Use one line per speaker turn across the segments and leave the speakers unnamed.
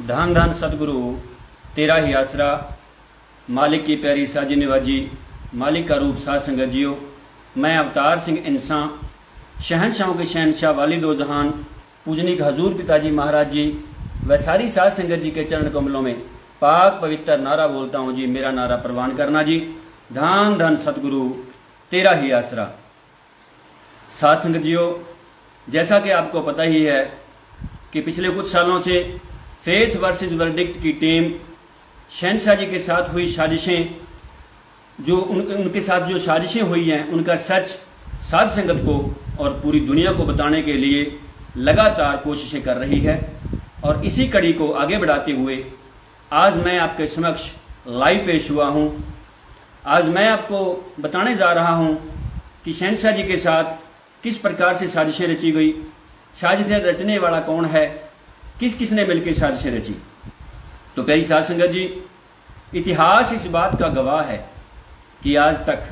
धन धन सतगुरु तेरा ही आसरा, मालिक की प्यारी साजी नवाजी, मालिक का रूप साध संगत जियो। मैं अवतार सिंह इंसान, शहनशाहों के शहनशाह वाली दो जहान, पूजनीक हजूर पिताजी महाराज जी व सारी साध संगत जी के चरण कमलों में पाक पवित्र नारा बोलता हूँ जी। मेरा नारा प्रवान करना जी। धन धन सतगुरु तेरा ही आसरा। साध संगत जियो, जैसा कि आपको पता ही है कि पिछले कुछ सालों से फेथ वर्सेस वर्डिक्ट की टीम शहनशाह जी के साथ हुई साजिशें, जो उनके साथ जो साजिशें हुई हैं उनका सच साध संगत को और पूरी दुनिया को बताने के लिए लगातार कोशिशें कर रही है। और इसी कड़ी को आगे बढ़ाते हुए आज मैं आपके समक्ष लाइव पेश हुआ हूं। आज मैं आपको बताने जा रहा हूं कि शहनशाह जी के साथ किस प्रकार से साजिशें रची गई, साजिशें रचने वाला कौन है, किस किसने मिलकर साजिशें रची। तो प्यारी साध संगत जी, इतिहास इस बात का गवाह है कि आज तक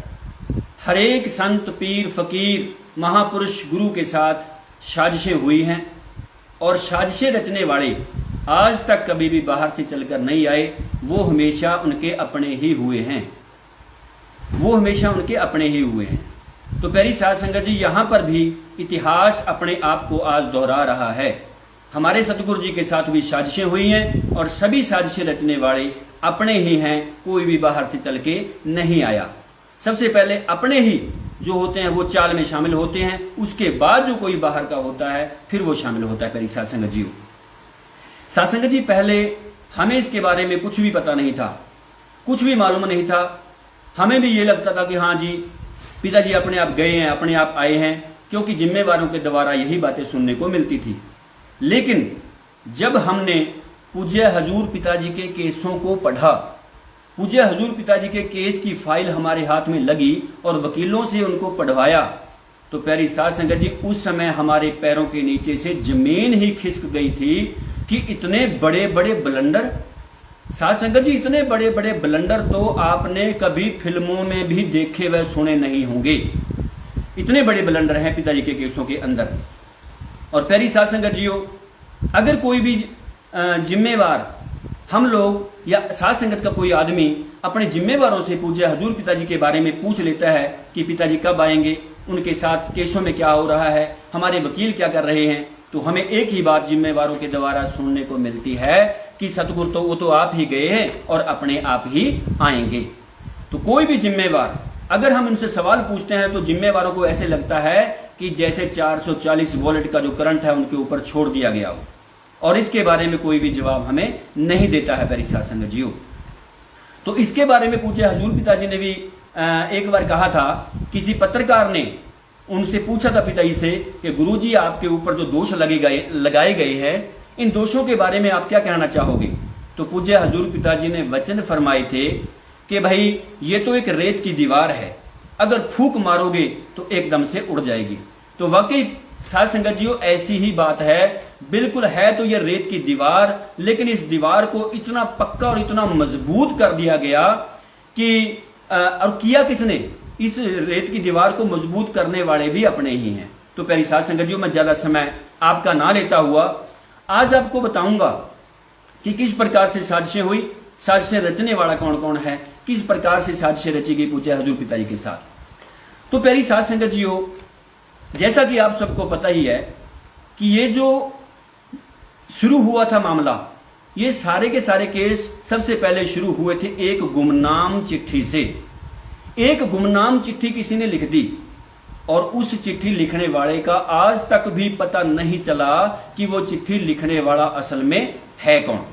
हर एक संत, पीर, फकीर, महापुरुष, गुरु के साथ साजिशें हुई हैं और साजिशें रचने वाले आज तक कभी भी बाहर से चलकर नहीं आए। वो हमेशा उनके अपने ही हुए हैं, वो हमेशा उनके अपने ही हुए हैं। तो प्यारी साध संगत जी, यहां पर भी इतिहास अपने आप को आज दोहरा रहा है। हमारे सतगुरु जी के साथ भी साजिशें हुई हैं और सभी साजिशें रचने वाले अपने ही हैं, कोई भी बाहर से चल के नहीं आया। सबसे पहले अपने ही जो होते हैं वो चाल में शामिल होते हैं, उसके बाद जो कोई बाहर का होता है फिर वो शामिल होता है। प्यारी साध संगत जी, साध संगत जी, पहले हमें इसके बारे में कुछ भी पता नहीं था, कुछ भी मालूम नहीं था। हमें भी ये लगता था कि हाँ जी, पिताजी अपने आप गए हैं, अपने आप आए हैं, क्योंकि जिम्मेवारों के द्वारा यही बातें सुनने को मिलती थी। लेकिन जब हमने पूज्य हजूर पिताजी के केसों को पढ़ा, पूज्य हजूर पिताजी के केस की फाइल हमारे हाथ में लगी और वकीलों से उनको पढ़वाया, तो प्यारी साध संगत जी, उस समय हमारे पैरों के नीचे से जमीन ही खिसक गई थी कि इतने बड़े बड़े ब्लंडर, साध संगत जी, इतने बड़े बड़े ब्लंडर तो आपने कभी फिल्मों में भी देखे व सुने नहीं होंगे। इतने बड़े ब्लंडर हैं पिताजी के केसों के अंदर। और प्यारी साध संगत जियो, अगर कोई भी जिम्मेवार, हम लोग या साध संगत का कोई आदमी अपने जिम्मेवारों से पूज्य हजूर पिताजी के बारे में पूछ लेता है कि पिताजी कब आएंगे, उनके साथ केसों में क्या हो रहा है, हमारे वकील क्या कर रहे हैं, तो हमें एक ही बात जिम्मेवारों के द्वारा सुनने को मिलती है कि सतगुरु तो वो तो आप ही गए हैं और अपने आप ही आएंगे। तो कोई भी जिम्मेवार, अगर हम उनसे सवाल पूछते हैं तो जिम्मेवारों को ऐसे लगता है कि जैसे 440 वोल्ट का जो करंट है उनके ऊपर छोड़ दिया गया हो, और इसके बारे में कोई भी जवाब हमें नहीं देता है। प्यारी साध संगत जियो, तो इसके बारे में पूज्य हजूर पिताजी ने भी एक बार कहा था, किसी पत्रकार ने उनसे पूछा था पिताजी से कि गुरुजी, आपके ऊपर जो दोष लगाए गए हैं, इन दोषों के बारे में आप क्या कहना चाहोगे। तो पूज्य हजूर पिताजी ने वचन फरमाए थे कि भाई, ये तो एक रेत की दीवार है, अगर फूंक मारोगे तो एकदम से उड़ जाएगी। तो वाकई साध संगत जियो, ऐसी ही बात है, बिल्कुल है तो ये रेत की दीवार, लेकिन इस दीवार को इतना पक्का और इतना मजबूत कर दिया गया कि और किया किसने, इस रेत की दीवार को मजबूत करने वाले भी अपने ही हैं। तो प्यारी साध संगत जी, मैं ज्यादा समय आपका ना लेता हुआ आज आपको बताऊंगा कि किस प्रकार से साजिशें हुई, साजिशें रचने वाला कौन कौन है, किस प्रकार से साजिशें रची गई पूज्य हजूर पिताजी के साथ। तो प्यारी साध संगत जियो, जैसा कि आप सबको पता ही है कि ये जो शुरू हुआ था मामला, ये सारे के सारे केस सबसे पहले शुरू हुए थे एक गुमनाम चिट्ठी से। एक गुमनाम चिट्ठी किसी ने लिख दी और उस चिट्ठी लिखने वाले का आज तक भी पता नहीं चला कि वो चिट्ठी लिखने वाला असल में है कौन।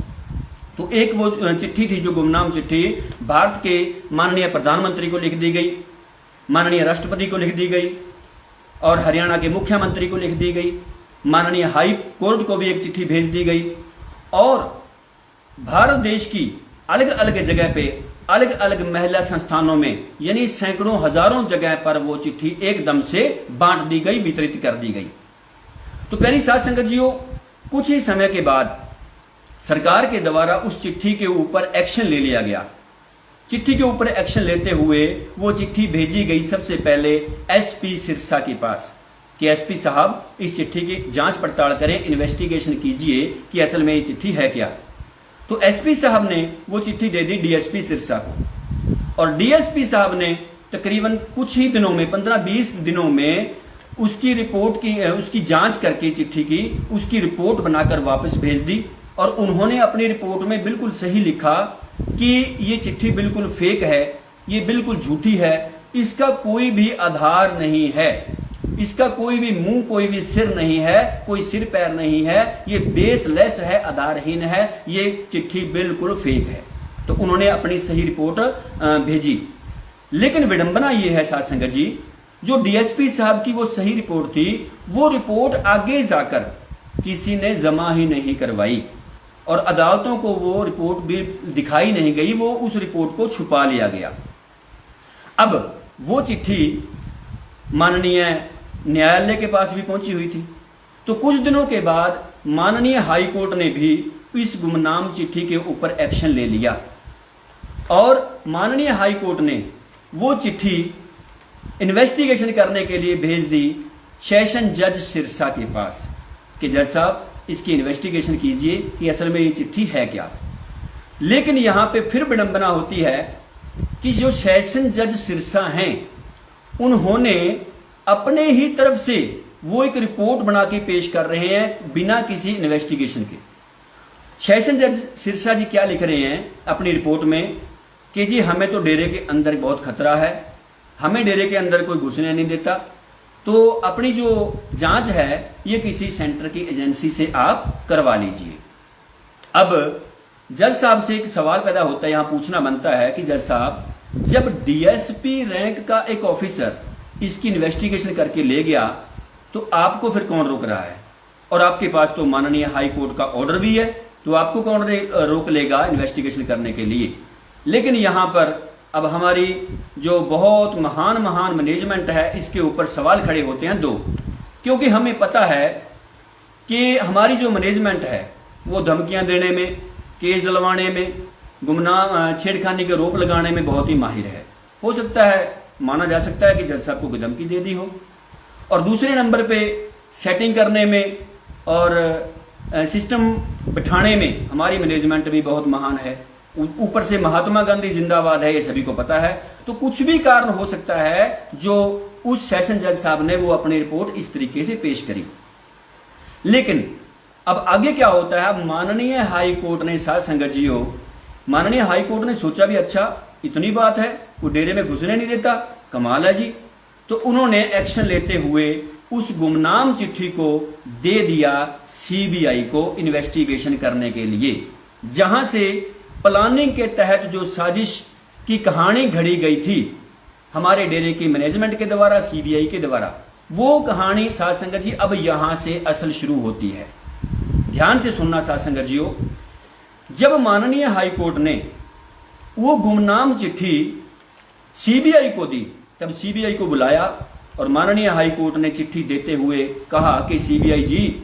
तो एक वो चिट्ठी थी जो गुमनाम चिट्ठी भारत के माननीय प्रधानमंत्री को लिख दी गई, माननीय राष्ट्रपति को लिख दी गई और हरियाणा के मुख्यमंत्री को लिख दी गई, माननीय हाई कोर्ट को भी एक चिट्ठी भेज दी गई, और भारत देश की अलग अलग जगह पे अलग अलग महिला संस्थानों में, यानी सैकड़ों हजारों जगह पर वो चिट्ठी एकदम से बांट दी गई, वितरित कर दी गई। तो प्यारी साध संगत जियो, कुछ ही समय के बाद सरकार के द्वारा उस चिट्ठी के ऊपर एक्शन ले लिया गया। चिट्ठी के ऊपर एक्शन लेते हुए वो चिट्ठी भेजी गई सबसे पहले एसपी सिरसा के पास कि एसपी साहब, इस चिट्ठी की जांच पड़ताल करें, इन्वेस्टिगेशन कीजिए कि असल में ये चिट्ठी है क्या। तो एसपी साहब ने वो चिट्ठी दे दी डीएसपी सिरसा को, और डीएसपी साहब ने तकरीबन कुछ ही दिनों में 15-20 दिनों में उसकी रिपोर्ट की उसकी जांच करके चिट्ठी की उसकी रिपोर्ट बनाकर वापस भेज दी। और उन्होंने अपनी रिपोर्ट में बिल्कुल सही लिखा कि ये चिट्ठी बिल्कुल फेक है, ये बिल्कुल झूठी है, इसका कोई भी आधार नहीं है, इसका कोई भी मुंह कोई भी सिर नहीं है, कोई सिर पैर नहीं है, ये बेसलेस है, आधारहीन है, ये चिट्ठी बिल्कुल फेक है। तो उन्होंने अपनी सही रिपोर्ट भेजी। लेकिन विडंबना ये है साथ संगत जी, जो डीएसपी साहब की वो सही रिपोर्ट थी, वो रिपोर्ट आगे जाकर किसी ने जमा ही नहीं करवाई और अदालतों को वो रिपोर्ट भी दिखाई नहीं गई, वो उस रिपोर्ट को छुपा लिया गया। अब वो चिट्ठी माननीय न्यायालय के पास भी पहुंची हुई थी। तो कुछ दिनों के बाद माननीय हाई कोर्ट ने भी इस गुमनाम चिट्ठी के ऊपर एक्शन ले लिया और माननीय हाई कोर्ट ने वो चिट्ठी इन्वेस्टिगेशन करने के लिए भेज दी सेशन जज सिरसा के पास कि जज साहब इसकी इन्वेस्टिगेशन कीजिए कि असल में ये चिट्ठी है क्या। लेकिन यहां पे फिर विडंबना होती है कि जो सेशन जज सिरसा हैं, उन्होंने अपने ही तरफ से वो एक रिपोर्ट बना के पेश कर रहे हैं बिना किसी इन्वेस्टिगेशन के। सेशन जज सिरसा जी क्या लिख रहे हैं अपनी रिपोर्ट में कि जी हमें तो डेरे के अंदर बहुत खतरा है, हमें डेरे के अंदर कोई घुसने नहीं देता, तो अपनी जो जांच है ये किसी सेंटर की एजेंसी से आप करवा लीजिए। अब जज साहब से एक सवाल पैदा होता है, यहां पूछना बनता है कि जज साहब, जब डीएसपी रैंक का एक ऑफिसर इसकी इन्वेस्टिगेशन करके ले गया तो आपको फिर कौन रोक रहा है? और आपके पास तो माननीय हाई कोर्ट का ऑर्डर भी है, तो आपको कौन रोक लेगा इन्वेस्टिगेशन करने के लिए? लेकिन यहां पर अब हमारी जो बहुत महान मैनेजमेंट है, इसके ऊपर सवाल खड़े होते हैं दो। क्योंकि हमें पता है कि हमारी जो मैनेजमेंट है वो धमकियां देने में, केस डलवाने में, गुमनाम छेड़खानी के रोक लगाने में बहुत ही माहिर है। हो सकता है, माना जा सकता है कि जज साहब को धमकी दे दी हो। और दूसरे नंबर पे सेटिंग करने में और सिस्टम बिठाने में हमारी मैनेजमेंट भी बहुत महान है। ऊपर से महात्मा गांधी जिंदाबाद है, ये सभी को पता है। तो कुछ भी कारण हो सकता है जो उस सेशन जज साहब ने वो अपनी रिपोर्ट इस तरीके से पेश करी। लेकिन अब आगे क्या होता है? माननीय हाई कोर्ट ने, साथ संगत जी हो, माननीय हाई कोर्ट ने सोचा भी अच्छा इतनी बात है, वो डेरे में घुसने नहीं देता, कमाल है जी। तो उन्होंने एक्शन लेते हुए उस गुमनाम चिट्ठी को दे दिया सीबीआई को इन्वेस्टिगेशन करने के लिए, जहां से प्लानिंग के तहत जो साजिश की कहानी घड़ी गई थी हमारे डेरे की मैनेजमेंट के द्वारा, सीबीआई के द्वारा, वो कहानी साथ संगत जी अब यहां से असल शुरू होती है। ध्यान से सुनना साथ संगत जी हो, जब माननीय हाई कोर्ट ने वो गुमनाम चिट्ठी सीबीआई को दी, तब सीबीआई को बुलाया और माननीय हाई कोर्ट ने चिट्ठी देते हुए कहा कि सीबीआई जी,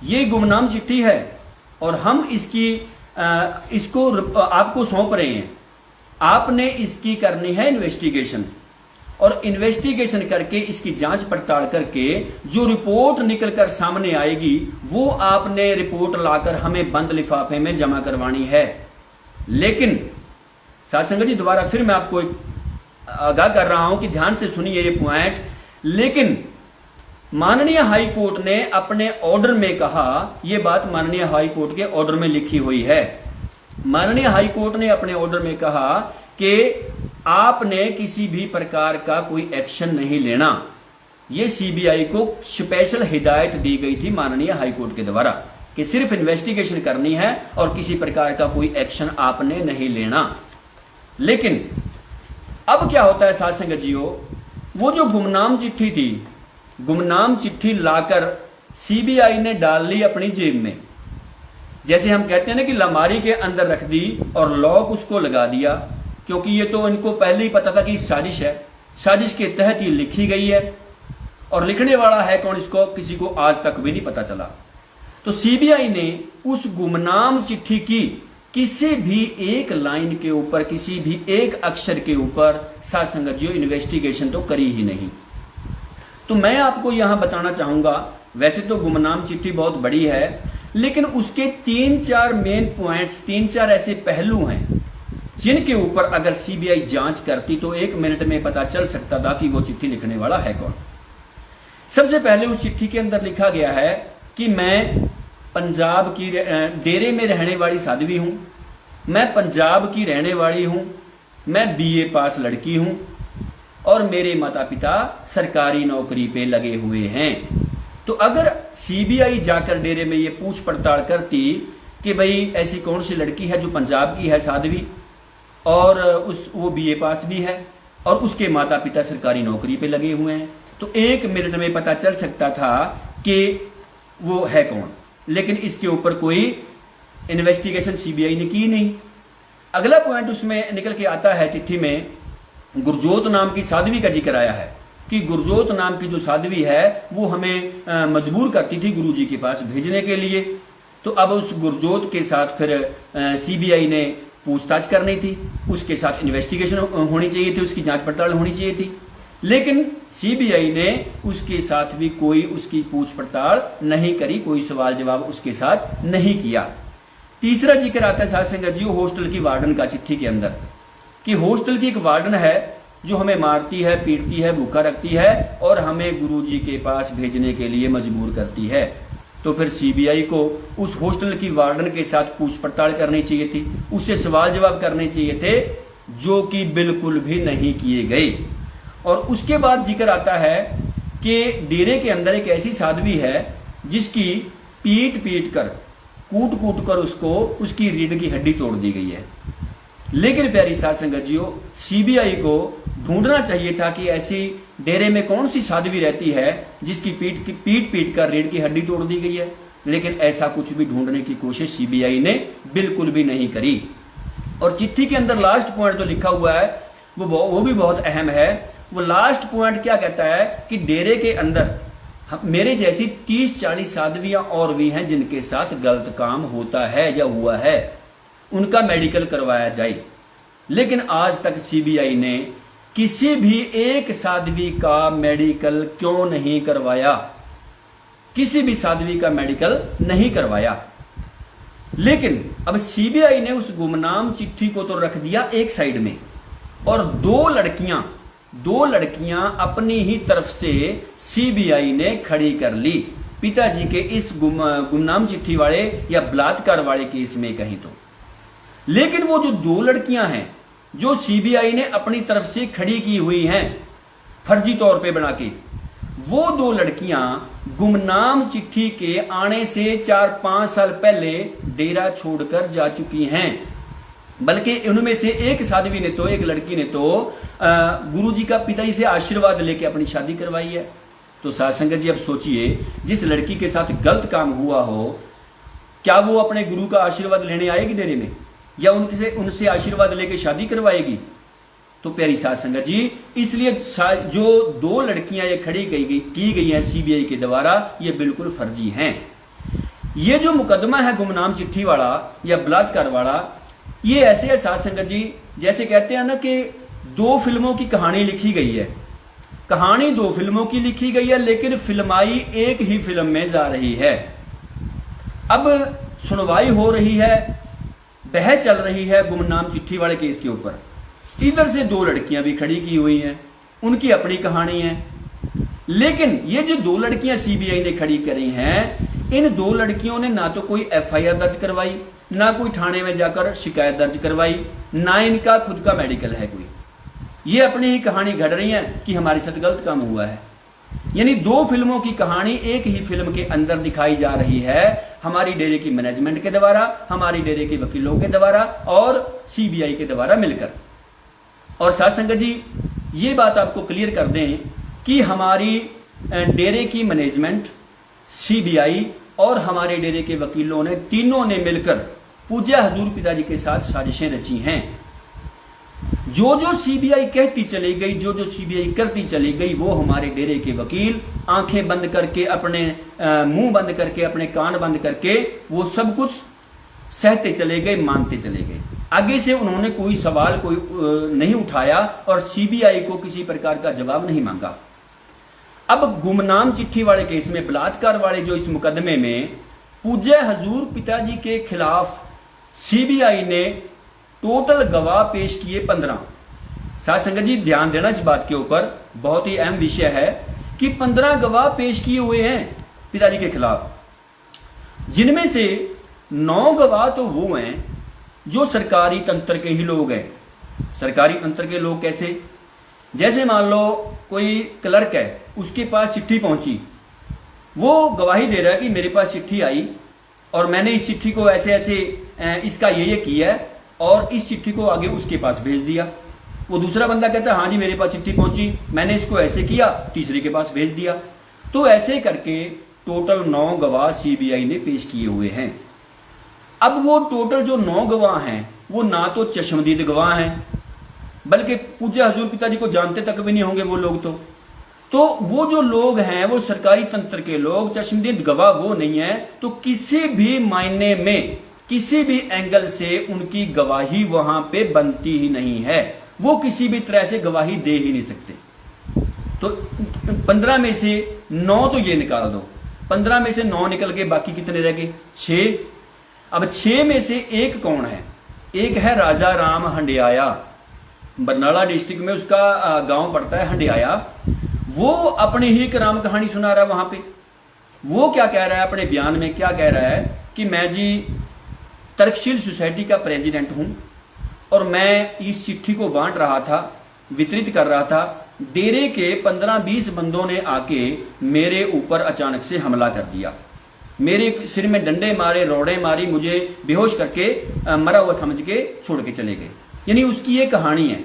ये गुमनाम चिट्ठी है और हम इसको आपको सौंप रहे हैं, आपने इसकी करनी है इन्वेस्टिगेशन, और इन्वेस्टिगेशन करके इसकी जांच पड़ताल करके जो रिपोर्ट निकलकर सामने आएगी वो आपने रिपोर्ट लाकर हमें बंद लिफाफे में जमा करवानी है। लेकिन साथ संगत जी, दोबारा फिर मैं आपको आगाह कर रहा हूं कि ध्यान से सुनिए ये पॉइंट। लेकिन माननीय हाई कोर्ट ने अपने ऑर्डर में कहा, यह बात माननीय हाई कोर्ट के ऑर्डर में लिखी हुई है, माननीय हाई कोर्ट ने अपने ऑर्डर में कहा कि आपने किसी भी प्रकार का कोई एक्शन नहीं लेना। यह सीबीआई को स्पेशल हिदायत दी गई थी माननीय हाई कोर्ट के द्वारा कि सिर्फ इन्वेस्टिगेशन करनी है और किसी प्रकार का कोई एक्शन आपने नहीं लेना। लेकिन अब क्या होता है साथ संगत जीओ, वो जो गुमनाम चिट्ठी थी, गुमनाम चिट्ठी लाकर सीबीआई ने डाल ली अपनी जेब में। जैसे हम कहते हैं ना कि लमारी के अंदर रख दी और लॉक उसको लगा दिया, क्योंकि ये तो इनको पहले ही पता था कि साजिश है, साजिश के तहत ये लिखी गई है और लिखने वाला है कौन, इसको किसी को आज तक भी नहीं पता चला। तो सीबीआई ने उस गुमनाम चिट्ठी की किसी भी एक लाइन के ऊपर, किसी भी एक अक्षर के ऊपर साथ संगत जी इन्वेस्टिगेशन तो करी ही नहीं। तो मैं आपको यहां बताना चाहूंगा, वैसे तो गुमनाम चिट्ठी बहुत बड़ी है, लेकिन उसके 3-4 मेन पॉइंट्स, 3-4 ऐसे पहलू हैं जिनके ऊपर अगर सीबीआई जांच करती तो 1 मिनट में पता चल सकता था कि वो चिट्ठी लिखने वाला है कौन। सबसे पहले उस चिट्ठी के अंदर लिखा गया है कि मैं पंजाब की डेरे में रहने वाली साध्वी हूं, मैं पंजाब की रहने वाली हूं, मैं बीए पास लड़की हूं और मेरे माता पिता सरकारी नौकरी पे लगे हुए हैं। तो अगर सीबीआई जाकर डेरे में ये पूछ पड़ताल करती कि भाई ऐसी कौन सी लड़की है जो पंजाब की है साध्वी और वो बीए पास भी है और उसके माता पिता सरकारी नौकरी पे लगे हुए हैं, तो 1 मिनट में पता चल सकता था कि वो है कौन। लेकिन इसके ऊपर कोई इन्वेस्टिगेशन सीबीआई ने की नहीं। अगला पॉइंट उसमें निकल के आता है, चिट्ठी में गुरजोत नाम की साध्वी का जिक्र आया है कि गुरजोत नाम की जो साध्वी है वो हमें मजबूर करती थी गुरुजी के पास भेजने के लिए। तो अब उस गुरजोत के साथ फिर सीबीआई ने पूछताछ करनी थी, उसके साथ इन्वेस्टिगेशन होनी चाहिए थी, उसकी जांच पड़ताल होनी चाहिए थी। लेकिन सीबीआई ने उसके साथ भी कोई उसकी पूछ पड़ताल नहीं करी, कोई सवाल जवाब उसके साथ नहीं किया। तीसरा जिक्र आता है साथ संगत जी हॉस्टल की वार्डन का चिट्ठी के अंदर कि हॉस्टल की एक वार्डन है जो हमें मारती है, पीटती है, भूखा रखती है और हमें गुरुजी के पास भेजने के लिए मजबूर करती है। तो फिर सीबीआई को उस हॉस्टल की वार्डन के साथ पूछ पड़ताल करनी चाहिए थी, उससे सवाल जवाब करने चाहिए थे, जो कि बिल्कुल भी नहीं किए गए। और उसके बाद जिक्र आता है कि डेरे के अंदर एक ऐसी साध्वी है जिसकी पीट पीट कर, कूट कूट कर उसको उसकी रीढ़ की हड्डी तोड़ दी गई है। लेकिन प्यारी साध संगत जियो, सीबीआई को ढूंढना चाहिए था कि ऐसी डेरे में कौन सी साध्वी रहती है जिसकी पीट पीट कर रीढ़ की हड्डी तोड़ दी गई है। लेकिन ऐसा कुछ भी ढूंढने की कोशिश सीबीआई ने बिल्कुल भी नहीं करी। और चिट्ठी के अंदर लास्ट पॉइंट जो लिखा हुआ है वो भी बहुत अहम है। वो लास्ट पॉइंट क्या कहता है कि डेरे के अंदर मेरे जैसी 30-40 साध्वियां और भी हैं जिनके साथ गलत काम होता है या हुआ है, उनका मेडिकल करवाया जाए। लेकिन आज तक सीबीआई ने किसी भी एक साध्वी का मेडिकल क्यों नहीं करवाया, किसी भी साध्वी का मेडिकल नहीं करवाया। लेकिन अब सीबीआई ने उस गुमनाम चिट्ठी को तो रख दिया एक साइड में और दो लड़कियां अपनी ही तरफ से सीबीआई ने खड़ी कर ली पिताजी के इस गुमनाम चिट्ठी वाले या बलात्कार वाले केस में कहीं तो। लेकिन वो जो 2 लड़कियां हैं जो सीबीआई ने अपनी तरफ से खड़ी की हुई हैं फर्जी तौर पे बना के, वो 2 लड़कियां गुमनाम चिट्ठी के आने से 4-5 साल पहले डेरा छोड़कर जा चुकी हैं। बल्कि उनमें से एक साध्वी ने तो, एक लड़की ने तो गुरुजी का पिताजी से आशीर्वाद लेके अपनी शादी करवाई है। तो साध संगत जी अब सोचिए, जिस लड़की के साथ गलत काम हुआ हो, क्या वो अपने गुरु का आशीर्वाद लेने आएगी डेरे में या उनसे आशीर्वाद लेके शादी करवाएगी? तो प्यारी साध संगत जी, इसलिए जो 2 लड़कियां ये खड़ी की गई हैं सीबीआई के द्वारा, ये बिल्कुल फर्जी हैं। ये जो मुकदमा है गुमनाम चिट्ठी वाला या बलात्कार वाला, ये ऐसे है साध संगत जी, जैसे कहते हैं ना कि 2 फिल्मों की कहानी लिखी गई है। कहानी 2 फिल्मों की लिखी गई है लेकिन फिल्माई एक ही फिल्म में जा रही है। अब सुनवाई हो रही है, बहस चल रही है गुमनाम चिट्ठी वाले केस के ऊपर। इधर से 2 लड़कियां भी खड़ी की हुई हैं, उनकी अपनी कहानी है। लेकिन ये जो 2 लड़कियां सीबीआई ने खड़ी करी हैं, इन 2 लड़कियों ने ना तो कोई एफआईआर दर्ज करवाई, ना कोई थाने में जाकर शिकायत दर्ज करवाई, ना इनका खुद का मेडिकल है कोई। ये अपनी ही कहानी घड़ रही है कि हमारे साथ गलत काम हुआ है। यानी 2 फिल्मों की कहानी एक ही फिल्म के अंदर दिखाई जा रही है, हमारी डेरे की मैनेजमेंट के द्वारा, हमारी डेरे के वकीलों के द्वारा और सीबीआई के द्वारा मिलकर। और साध संगत जी, ये बात आपको क्लियर कर दें कि हमारी डेरे की मैनेजमेंट, सीबीआई और हमारे डेरे के वकीलों ने, तीनों ने मिलकर पूज्य हजूर पिताजी के साथ साजिशें रची हैं। जो जो सीबीआई कहती चली गई, जो जो सीबीआई करती चली गई, वो हमारे डेरे के वकील आंखें बंद करके, अपने मुंह बंद करके, अपने कान बंद करके वो सब कुछ सहते चले गए, मानते चले गए। आगे से उन्होंने कोई सवाल कोई नहीं उठाया और सीबीआई को किसी प्रकार का जवाब नहीं मांगा। अब गुमनाम चिट्ठी वाले केस में, बलात्कार वाले जो इस मुकदमे में पूज्य हजूर पिताजी के खिलाफ सीबीआई ने टोटल गवाह पेश किए 15। साथ संगत जी ध्यान देना इस बात के ऊपर, बहुत ही अहम विषय है कि 15 गवाह पेश किए हुए हैं पिताजी के खिलाफ, जिनमें से 9 गवाह तो वो हैं जो सरकारी तंत्र के ही लोग हैं। सरकारी तंत्र के लोग कैसे? जैसे मान लो कोई क्लर्क है, उसके पास चिट्ठी पहुंची, वो गवाही दे रहा है कि मेरे पास चिट्ठी आई और मैंने इस चिट्ठी को ऐसे ऐसे इसका ये किया है और इस चिट्ठी को आगे उसके पास भेज दिया। वो दूसरा बंदा कहता है हाँ जी मेरे पास चिट्ठी पहुंची, मैंने इसको ऐसे किया, तीसरे के पास भेज दिया। तो ऐसे करके टोटल 9 गवाह सीबीआई ने पेश किए हुए हैं। अब वो टोटल जो 9 गवाह हैं वो ना तो चश्मदीद गवाह हैं, बल्कि पूज्य हजूर पिताजी को जानते तक भी नहीं होंगे वो लोग। तो वो जो लोग हैं वो सरकारी तंत्र के लोग, चश्मदीद गवाह वो नहीं है। तो किसी भी मायने में, किसी भी एंगल से उनकी गवाही वहां पे बनती ही नहीं है, वो किसी भी तरह से गवाही दे ही नहीं सकते। तो 15 में से 9 तो ये निकाल दो, 15 में से 9 निकल के बाकी कितने रह गए? 6। अब 6 में से एक कौन है? एक है राजा राम हंडियाया, बरनाला डिस्ट्रिक्ट में उसका गांव पड़ता है हंडियाया। वो अपनी ही एक राम कहानी सुना रहा है वहां पे। वो क्या कह रहा है अपने बयान में? क्या कह रहा है कि मैं जी तर्कशील सोसाइटी का प्रेसिडेंट हूं और मैं इस चिट्ठी को बांट रहा था, वितरित कर रहा था। डेरे के 15-20 बंदों ने आके मेरे ऊपर अचानक से हमला कर दिया, मेरे सिर में डंडे मारे, रोड़े मारी, मुझे बेहोश करके मरा हुआ समझ के छोड़ के चले गए। यानी उसकी ये कहानी है।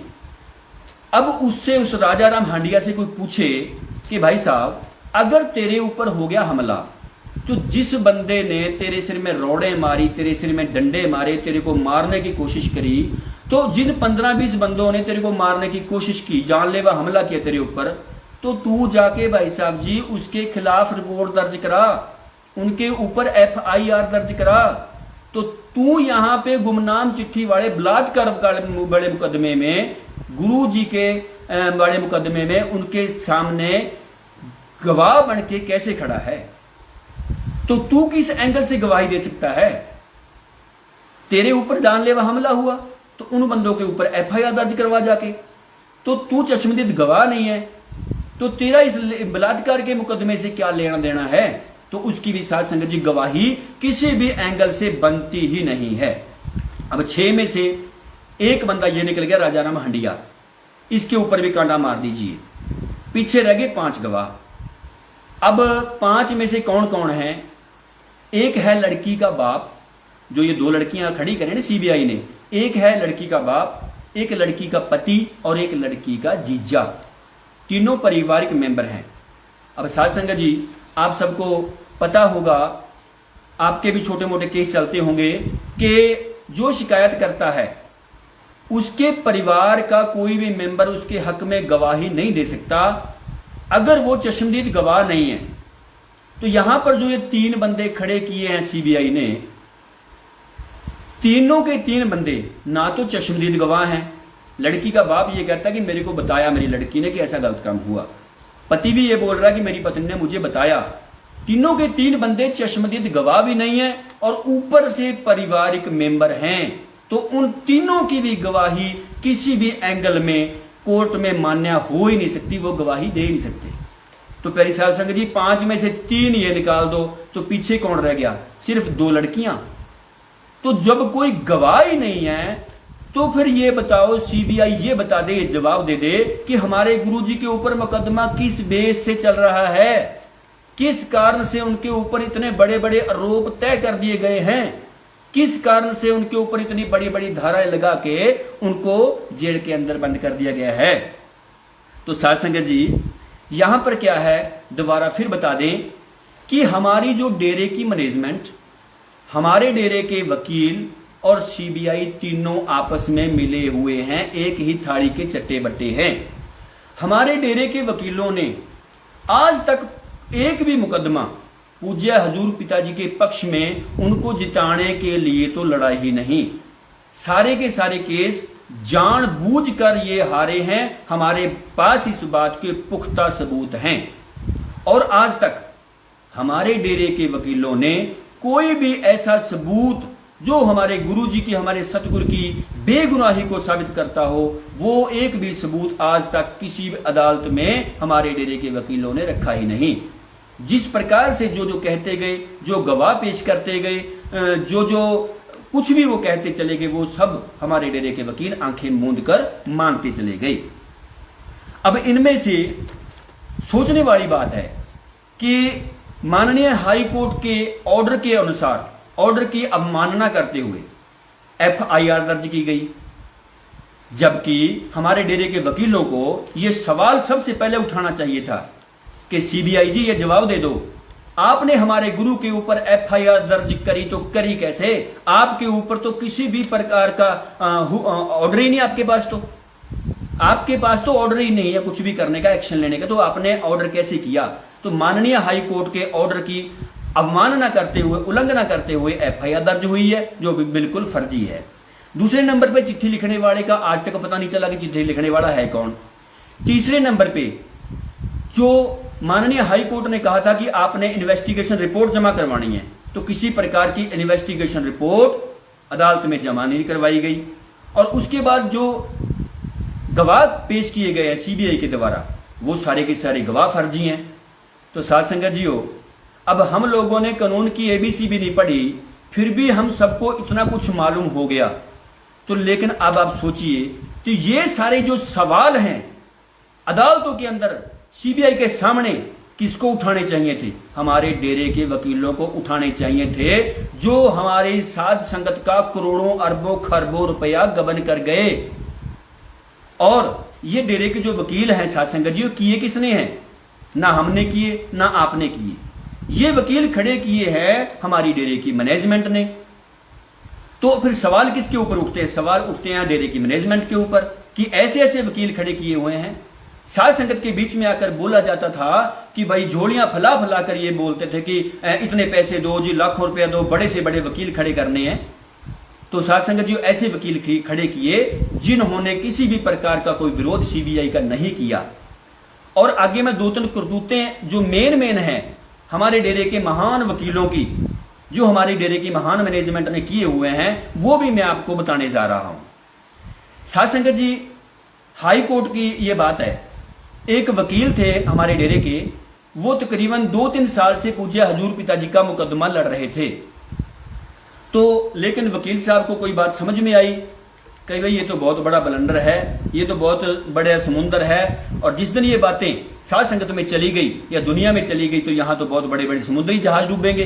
अब उससे, उस राजा राम हांडिया से कोई पूछे कि भाई साहब अगर तेरे ऊपर हो गया हमला, तो जिस बंदे ने तेरे सिर में रोड़े मारी, तेरे सिर में डंडे मारे, तेरे को मारने की कोशिश करी, तो जिन 15-20 बंदों ने तेरे को मारने की कोशिश की, जानलेवा हमला किया तेरे ऊपर, तो तू जाके भाई साहब जी उसके खिलाफ रिपोर्ट दर्ज करा, उनके ऊपर FIR दर्ज करा। तो तू यहां पे गुमनाम चिट्ठी वाले बलात्कार बड़े मुकदमे में, गुरु जी के बड़े मुकदमे में उनके सामने गवाह बन के कैसे खड़ा है? तो तू किस एंगल से गवाही दे सकता है? तेरे ऊपर जानलेवा हमला हुआ तो उन बंदों के ऊपर FIR दर्ज करवा जाके। तो तू चश्मदीद गवाह नहीं है, तो तेरा इस बलात्कार के मुकदमे से क्या लेना देना है? तो उसकी भी साथ संगत जी गवाही किसी भी एंगल से बनती ही नहीं है। अब 6 में से एक बंदा ये निकल गया, राजा राम हंडिया, इसके ऊपर भी कांटा मार दीजिए। पीछे रह गए 5 गवाह। अब 5 में से कौन कौन है? एक है लड़की का बाप, जो ये 2 लड़कियां खड़ी करें ना सीबीआई ने, एक है लड़की का बाप, एक लड़की का पति और एक लड़की का जीजा। तीनों पारिवारिक मेंबर हैं। अब साथ संगत जी आप सबको पता होगा, आपके भी छोटे मोटे केस चलते होंगे कि जो शिकायत करता है उसके परिवार का कोई भी मेंबर उसके हक में गवाही नहीं दे सकता अगर वो चश्मदीद गवाह नहीं है। तो यहां पर जो ये 3 बंदे खड़े किए हैं सीबीआई ने, तीनों के 3 बंदे ना तो चश्मदीद गवाह हैं। लड़की का बाप ये कहता है कि मेरे को बताया मेरी लड़की ने कि ऐसा गलत काम हुआ, पति भी ये बोल रहा है कि मेरी पत्नी ने मुझे बताया। तीनों के 3 बंदे चश्मदीद गवाह भी नहीं है और ऊपर से पारिवारिक मेंबर हैं। तो उन तीनों की भी गवाही किसी भी एंगल में कोर्ट में मान्य हो ही नहीं सकती, वो गवाही दे ही नहीं सकते। तो प्यारी साहब संगत जी 5 में से 3 ये निकाल दो तो पीछे कौन रह गया? सिर्फ 2 लड़कियां। तो जब कोई गवाह ही नहीं है तो फिर ये बताओ, सीबीआई ये बता दे, ये जवाब दे दे कि हमारे गुरुजी के ऊपर मुकदमा किस बेस से चल रहा है, किस कारण से उनके ऊपर इतने बड़े बड़े आरोप तय कर दिए गए हैं, किस कारण से उनके ऊपर इतनी बड़ी बड़ी धाराएं लगा के उनको जेल के अंदर बंद कर दिया गया है। तो साथ संगत जी यहां पर क्या है, दोबारा फिर बता दें कि हमारी जो डेरे की मैनेजमेंट, हमारे डेरे के वकील और सीबीआई तीनों आपस में मिले हुए हैं, एक ही थाली के चट्टे बट्टे हैं। हमारे डेरे के वकीलों ने आज तक एक भी मुकदमा पूज्य हजूर पिताजी के पक्ष में उनको जिताने के लिए तो लड़ा ही नहीं। सारे के सारे केस जानबूझकर ये हारे हैं। हमारे पास इस बात के पुख्ता सबूत हैं और आज तक हमारे डेरे के वकीलों ने कोई भी ऐसा सबूत जो हमारे गुरु जी की, हमारे सतगुरु की बेगुनाही को साबित करता हो, वो एक भी सबूत आज तक किसी भी अदालत में हमारे डेरे के वकीलों ने रखा ही नहीं। जिस प्रकार से जो जो कहते गए, जो गवाह पेश करते गए, जो जो कुछ भी वो कहते चले गए, वो सब हमारे डेरे के वकील आंखें मूंद कर मानते चले गए। अब इनमें से सोचने वाली बात है कि माननीय हाई कोर्ट के ऑर्डर के अनुसार, ऑर्डर की अवमानना करते हुए एफआईआर दर्ज की गई, जबकि हमारे डेरे के वकीलों को यह सवाल सबसे पहले उठाना चाहिए था कि सीबीआई जी ये जवाब दे दो, आपने हमारे गुरु के ऊपर एफआईआर दर्ज करी तो करी कैसे? आपके ऊपर तो किसी भी प्रकार का ऑर्डर ही नहीं, आपके पास तो ऑर्डर ही नहीं है कुछ भी करने का, एक्शन लेने का, तो आपने ऑर्डर कैसे किया? तो माननीय हाई कोर्ट के ऑर्डर की अवमानना करते हुए, उल्लंघना करते हुए एफआईआर दर्ज हुई है, जो बिल्कुल फर्जी है। दूसरे नंबर पे चिट्ठी लिखने वाले का आज तक पता नहीं चला कि चिट्ठी लिखने वाला है कौन। तीसरे नंबर पे जो माननीय हाई कोर्ट ने कहा था कि आपने इन्वेस्टिगेशन रिपोर्ट जमा करवानी है, तो किसी प्रकार की इन्वेस्टिगेशन रिपोर्ट अदालत में जमा नहीं करवाई गई। और उसके बाद जो गवाह पेश किए गए हैं सीबीआई के द्वारा, वो सारे के सारे गवाह फर्जी हैं। तो साथ संगत जी हो, अब हम लोगों ने कानून की एबीसी भी नहीं पढ़ी, फिर भी हम सबको इतना कुछ मालूम हो गया। तो लेकिन अब आप सोचिए, तो ये सारे जो सवाल हैं अदालतों के अंदर सीबीआई के सामने किसको उठाने चाहिए थे? हमारे डेरे के वकीलों को उठाने चाहिए थे, जो हमारे साध संगत का करोड़ों अरबों खरबों रुपया गबन कर गए। और ये डेरे के जो वकील हैं साध संगत जी, किए किसने हैं? ना हमने किए, ना आपने किए, ये वकील खड़े किए हैं हमारी डेरे की मैनेजमेंट ने। तो फिर सवाल किसके ऊपर उठते हैं? सवाल उठते हैं डेरे की मैनेजमेंट के ऊपर कि ऐसे ऐसे वकील खड़े किए हुए हैं। साध संगत के बीच में आकर बोला जाता था कि भाई झोलियां फैला फैला कर ये बोलते थे कि इतने पैसे दो जी, लाखों रुपया दो, बड़े से बड़े वकील खड़े करने हैं। तो साध संगत जी ऐसे वकील खड़े किए जिन्होंने किसी भी प्रकार का कोई विरोध सीबीआई का नहीं किया। और आगे में दो तीन करतूतें जो मेन है हमारे डेरे के महान वकीलों की, जो हमारे डेरे की महान मैनेजमेंट ने किए हुए हैं, वो भी मैं आपको बताने जा रहा हूं। साध संगत जी, हाई कोर्ट की ये बात है, एक वकील थे हमारे डेरे के, वो तकरीबन 2-3 साल से पूज्य हजूर पिताजी का मुकदमा लड़ रहे थे। तो लेकिन वकील साहब को कोई बात समझ में आई कि भाई ये तो बहुत बड़ा बलंडर है, ये तो बहुत बड़ा समुंदर है, और जिस दिन ये बातें साध संगत में चली गई या दुनिया में चली गई तो यहां तो बहुत बड़े बड़े समुद्री जहाज डूबेंगे।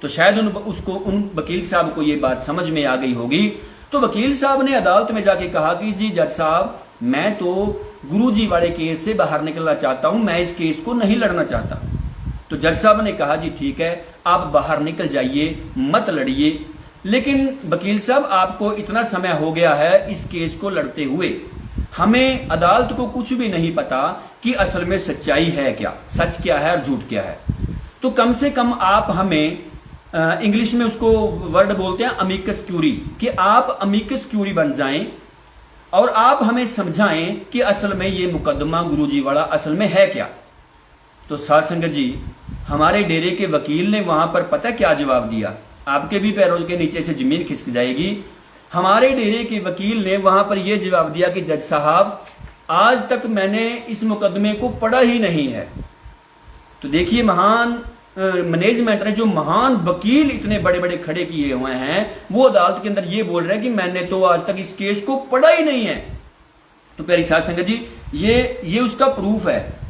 तो शायद उन वकील साहब को ये बात समझ में आ गई होगी। तो वकील साहब ने अदालत में जाके कहा कि जी जज साहब, मैं तो गुरुजी वाले केस से बाहर निकलना चाहता हूं, मैं इस केस को नहीं लड़ना चाहता। तो जज साहब ने कहा जी ठीक है, आप बाहर निकल जाइए, मत लड़िए, लेकिन वकील साहब आपको इतना समय हो गया है इस केस को लड़ते हुए, हमें अदालत को कुछ भी नहीं पता कि असल में सच्चाई है क्या, सच क्या है और झूठ क्या है। तो कम से कम आप हमें, इंग्लिश में उसको वर्ड बोलते हैं अमिकस क्यूरी, कि आप अमिकस क्यूरी बन जाएं और आप हमें समझाएं कि असल में ये मुकदमा गुरुजी वाला असल में है क्या। तो साध संगत जी, हमारे डेरे के वकील ने वहां पर पता क्या जवाब दिया? आपके भी पैरों के नीचे से जमीन खिसक जाएगी। हमारे डेरे के वकील ने वहां पर यह जवाब दिया कि जज साहब, आज तक मैंने इस मुकदमे को पढ़ा ही नहीं है। तो देखिए, महान मैनेजमेंट ने, जो महान वकील इतने बड़े बड़े खड़े किए हुए हैं, वो अदालत के अंदर ये बोल रहे हैं कि मैंने तो आज तक इस केस को पढ़ा ही नहीं है। तो प्यारी साध संगत जी, ये उसका प्रूफ है।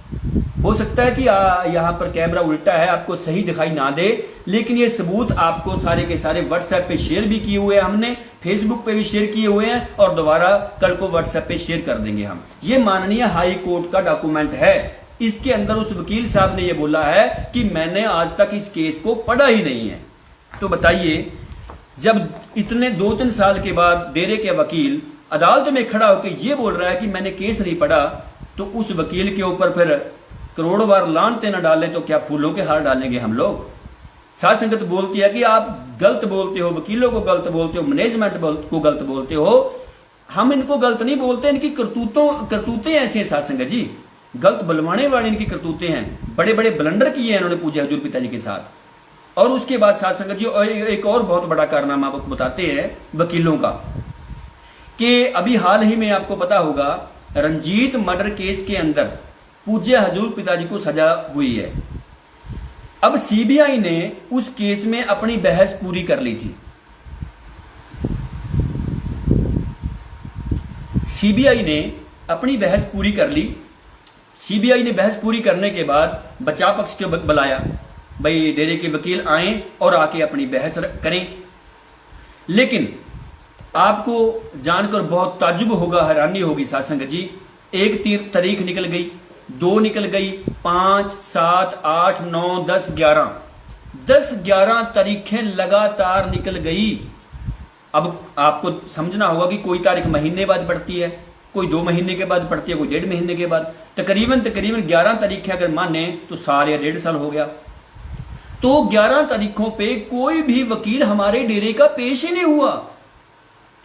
हो सकता है कि यहां पर कैमरा उल्टा है, आपको सही दिखाई ना दे, लेकिन ये सबूत आपको सारे के सारे व्हाट्सएप पे शेयर भी किए हुए हैं हमने, फेसबुक पे भी शेयर किए हुए हैं, और दोबारा कल को व्हाट्सएप पे शेयर कर देंगे हम। ये माननीय हाई कोर्ट का डॉक्यूमेंट है। इसके अंदर उस वकील साहब ने ये बोला है कि मैंने आज तक इस केस को पढ़ा ही नहीं है। तो बताइए, जब इतने 2-3 साल के बाद डेरे के वकील अदालत में खड़ा होकर ये बोल रहा है कि मैंने केस नहीं पढ़ा, तो उस वकील के ऊपर फिर करोड़ों बार लानते न डालें तो क्या फूलों के हार डालेंगे हम लोग। साध संगत बोलती है कि आप गलत बोलते हो, वकीलों को गलत बोलते हो, मैनेजमेंट को गलत बोलते हो। हम इनको गलत नहीं बोलते, इनकी करतूतें ऐसी हैं साध संगत जी, गलत बलवाने वाली इनकी करतूतें हैं। बड़े बड़े ब्लंडर किए हैं इन्होंने पूज्य हजूर पिताजी के साथ। और उसके बाद साथ संगत जी एक और बहुत बड़ा कारनामा आपको बताते हैं वकीलों का, कि अभी हाल ही में आपको पता होगा रंजीत मर्डर केस के अंदर पूज्य हजूर पिताजी को सजा हुई है। अब सीबीआई ने उस केस में अपनी बहस पूरी कर ली थी। सीबीआई ने अपनी बहस पूरी कर ली। सीबीआई ने बहस पूरी करने के बाद बचाव पक्ष को बुलाया, भाई डेरे के वकील आए और आके अपनी बहस करें। लेकिन आपको जानकर बहुत ताज्जुब होगा, हैरानी होगी साथ संगत जी, एक तारीख निकल गई, 2 निकल गई, 5, 7, 8, 9, 10, 11 तारीखें लगातार निकल गई। अब आपको समझना होगा कि कोई तारीख महीने बाद पड़ती है, कोई 2 महीने के बाद पड़ती है, कोई 1.5 महीने के बाद, तकरीबन 11 तारीखें अगर माने तो साल या 1.5 साल हो गया। तो 11 तारीखों पे कोई भी वकील हमारे डेरे का पेश ही नहीं हुआ।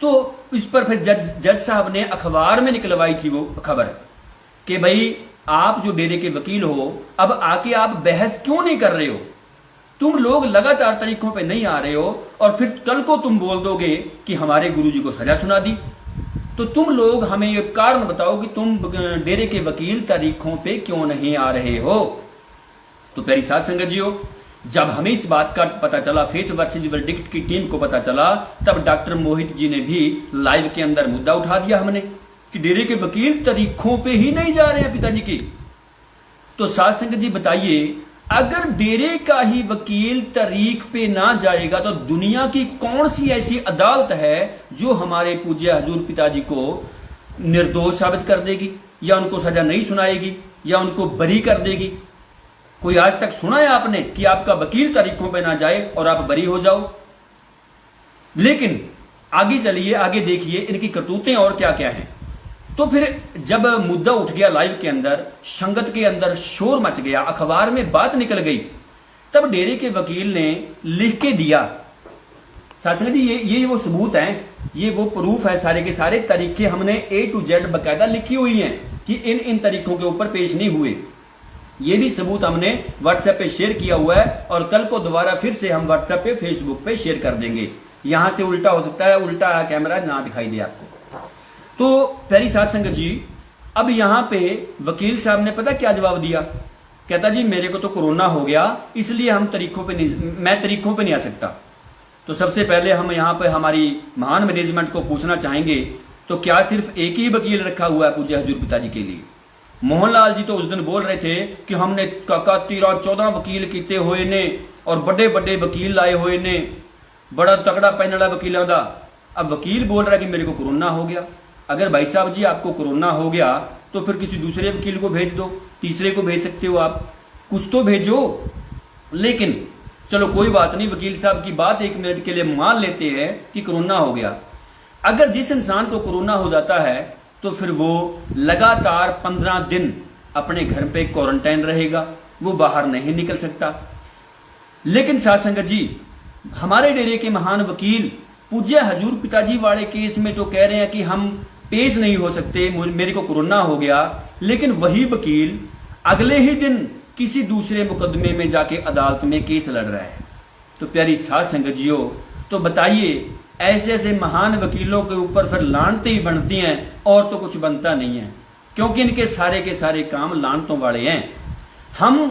तो इस पर फिर जज साहब ने अखबार में निकलवाई थी वो खबर कि भाई आप जो डेरे के वकील हो, अब आके आप बहस क्यों नहीं कर रहे हो? तुम लोग लगातार तारीखों पे नहीं आ रहे हो और फिर कल को तुम बोल दोगे कि हमारे गुरुजी को सजा सुना दी। तो तुम लोग हमें ये कारण बताओ कि तुम डेरे के वकील तारीखों पे क्यों नहीं आ रहे हो। तो प्यारी साथ संगत जियो, जब हमें इस बात का पता चला, फेथ वर्सेज वर्डिक्ट की टीम को पता चला, तब डॉक्टर मोहित जी ने भी लाइव के अंदर मुद्दा उठा दिया हमने कि डेरे के वकील तारीखों पे ही नहीं जा रहे हैं पिताजी की। तो साथ संगत जी बताइए, अगर डेरे का ही वकील तारीख पे ना जाएगा तो दुनिया की कौन सी ऐसी अदालत है जो हमारे पूज्य हजूर पिताजी को निर्दोष साबित कर देगी, या उनको सजा नहीं सुनाएगी, या उनको बरी कर देगी? कोई आज तक सुना है आपने कि आपका वकील तारीखों पे ना जाए और आप बरी हो जाओ? लेकिन आगे चलिए, आगे देखिए इनकी करतूतें और क्या क्या हैं। तो फिर जब मुद्दा उठ गया लाइव के अंदर, संगत के अंदर शोर मच गया, अखबार में बात निकल गई, तब डेरे के वकील ने लिख के दिया। शासन जी ये वो सबूत हैं, ये वो प्रूफ है, सारे के सारे तरीके हमने A to Z बकायदा लिखी हुई हैं कि इन तरीकों के ऊपर पेश नहीं हुए। ये भी सबूत हमने व्हाट्सएप पे शेयर किया हुआ है और कल को दोबारा फिर से हम व्हाट्सएप पे, फेसबुक पे शेयर कर देंगे। यहां से उल्टा हो सकता है, उल्टा कैमरा ना दिखाई दे आपको। तो प्यारी साथ संगत जी, अब यहां पे वकील साहब ने पता क्या जवाब दिया? कहता जी मेरे को तो कोरोना हो गया, इसलिए मैं तरीकों पे नहीं आ सकता। तो सबसे पहले हम यहां पे हमारी महान मैनेजमेंट को पूछना चाहेंगे, तो क्या सिर्फ एक ही वकील रखा हुआ है पूज्य हजूर पिताजी के लिए? मोहनलाल जी तो उस दिन बोल रहे थे कि हमने 13-14 वकील किते हुए ने और बड़े बड़े वकील लाए हुए ने, बड़ा तगड़ा पैनल वाला वकीलों का। अब वकील बोल रहा है कि मेरे को कोरोना हो गया। अगर भाई साहब जी आपको कोरोना हो गया तो फिर किसी दूसरे वकील को भेज दो, तीसरे को भेज सकते हो आप, कुछ तो भेजो। लेकिन चलो कोई बात नहीं, वकील साहब की बात 1 मिनट के लिए मान लेते हैं कि कोरोना हो गया। अगर जिस इंसान को कोरोना हो जाता है तो फिर वो लगातार 15 दिन अपने घर पे क्वारंटाइन रहेगा, वो बाहर नहीं निकल सकता। लेकिन साथ संगत जी, हमारे डेरे के महान वकील पूज्य हजूर पिताजी वाले केस में तो कह रहे हैं कि हम पेश नहीं हो सकते, मेरे को कोरोना हो गया। लेकिन वही वकील अगले ही दिन किसी दूसरे मुकदमे में जाके अदालत में केस लड़ रहा है। तो प्यारी साथ संगत जियो, तो बताइए ऐसे ऐसे महान वकीलों के ऊपर फिर लानतें ही बनती हैं और तो कुछ बनता नहीं है, क्योंकि इनके सारे के सारे काम लानतों वाले हैं। हम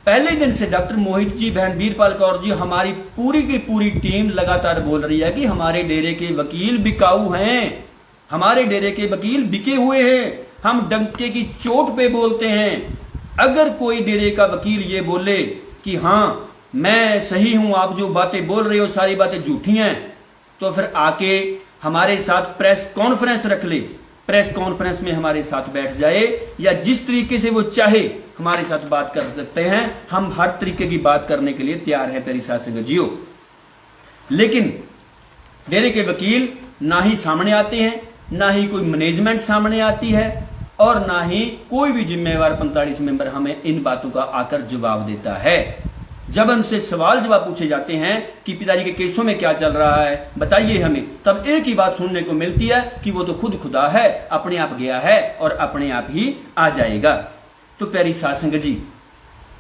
पहले दिन से डॉक्टर मोहित जी, बहन वीरपाल कौर जी, हमारी पूरी की पूरी टीम लगातार बोल रही है कि हमारे डेरे के वकील बिकाऊ हैं, हमारे डेरे के वकील बिके हुए हैं। हम डंके की चोट पे बोलते हैं। अगर कोई डेरे का वकील ये बोले कि हाँ मैं सही हूं, आप जो बातें बोल रहे हो सारी बातें झूठी हैं, तो फिर आके हमारे साथ प्रेस कॉन्फ्रेंस रख ले, प्रेस कॉन्फ्रेंस में हमारे साथ बैठ जाए, या जिस तरीके से वो चाहे हमारे साथ बात कर सकते हैं। हम हर तरीके की बात करने के लिए तैयार हैं तेरी साथ संगत जियो। लेकिन डेरे के वकील ना ही सामने आते हैं, ना ही कोई मैनेजमेंट सामने आती है, और ना ही कोई भी जिम्मेवार 45 मेंबर हमें इन बातों का आकर जवाब देता है। जब उनसे सवाल जवाब पूछे जाते हैं कि पिताजी के केसों में क्या चल रहा है बताइए हमें, तब एक ही बात सुनने को मिलती है कि वो तो खुद खुदा है, अपने आप गया है और अपने आप ही आ जाएगा। तो प्यारी साथ संगत जी,